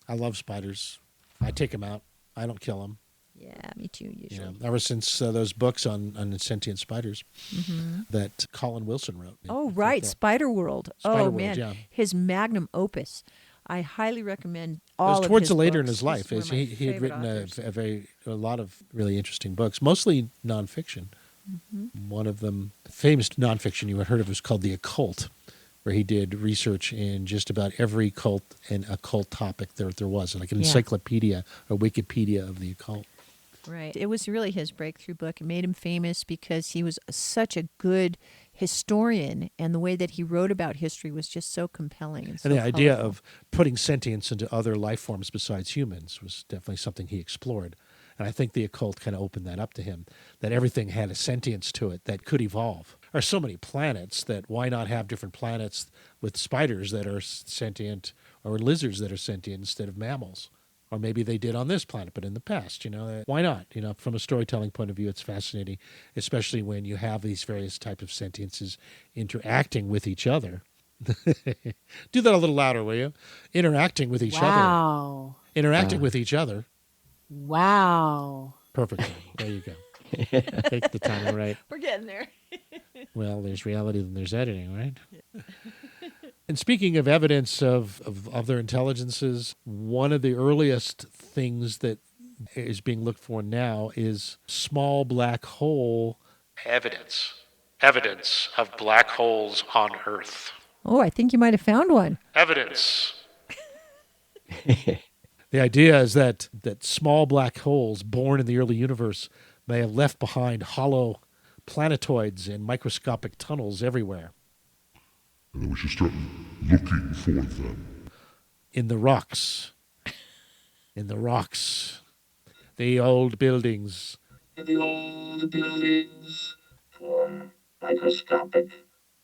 I love spiders. I take them out. I don't kill them. Yeah, me too, usually. Ever since those books on sentient spiders Mhm. that Colin Wilson wrote. Oh, right, Spider World. Spider Oh, World, man. yeah. His magnum opus. I highly recommend It all was of towards his the later in books. his life. He's one of my He had favorite written authors. a lot of really interesting books, mostly nonfiction. Mhm. One of them, famous nonfiction you had heard of, was called The Occult, where he did research in just about every cult and occult topic there was, like an Yeah. encyclopedia or Wikipedia of the occult. Right. It was really his breakthrough book. It made him famous because he was such a good historian, and the way that he wrote about history was just so compelling. And, so And the idea colorful. of putting sentience into other life forms besides humans was definitely something he explored. And I think the occult kind of opened that up to him, that everything had a sentience to it that could evolve. There are so many planets that why not have different planets with spiders that are sentient or lizards that are sentient instead of mammals? Or maybe they did on this planet, but in the past, why not? From a storytelling point of view, it's fascinating, especially when you have these various types of sentiences interacting with each other. Do that a little louder, will you? Interacting with each other. Wow. Interacting with each other. Wow. Perfect. There you go. Take the time, right? We're getting there. Well, there's reality, then there's editing, right? And speaking of evidence of other intelligences, one of the earliest things that is being looked for now is small black hole evidence. Evidence of black holes on Earth. Oh, I think you might have found one. Evidence. The idea is that small black holes born in the early universe may have left behind hollow planetoids and microscopic tunnels everywhere. And then we should start looking for them. In the rocks. In the rocks. The old buildings. The old buildings form microscopic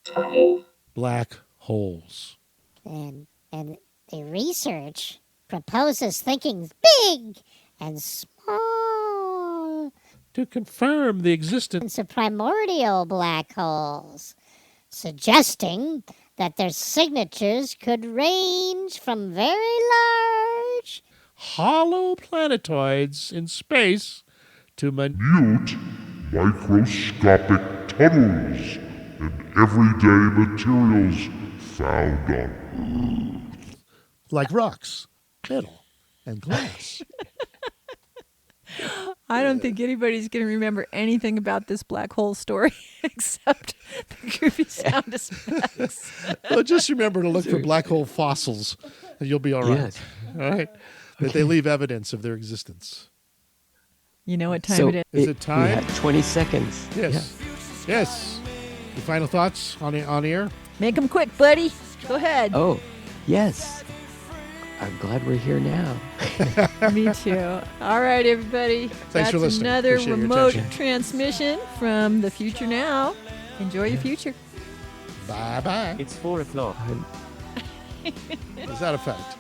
tunnel. Black holes. And the research proposes thinking big and small To confirm the existence of primordial black holes, suggesting that their signatures could range from very large hollow planetoids in space to minute microscopic tunnels and everyday materials found on Earth. like rocks, metal, and glass. I don't think anybody's going to remember anything about this black hole story except the goofy sound effects. Well, just remember to look for black hole fossils, and you'll be all right. Yes. All right. That they leave evidence of their existence. You know what time it is. Is it time? We have 20 seconds. Yes. Yeah. Yes. Your final thoughts on air? Make them quick, buddy. Go ahead. Oh, yes. I'm glad we're here now. Me too. All right, everybody. Thanks for listening. Another Appreciate your remote attention. transmission from the future now. Enjoy your future. Bye-bye. It's 4 o'clock. Does that affect?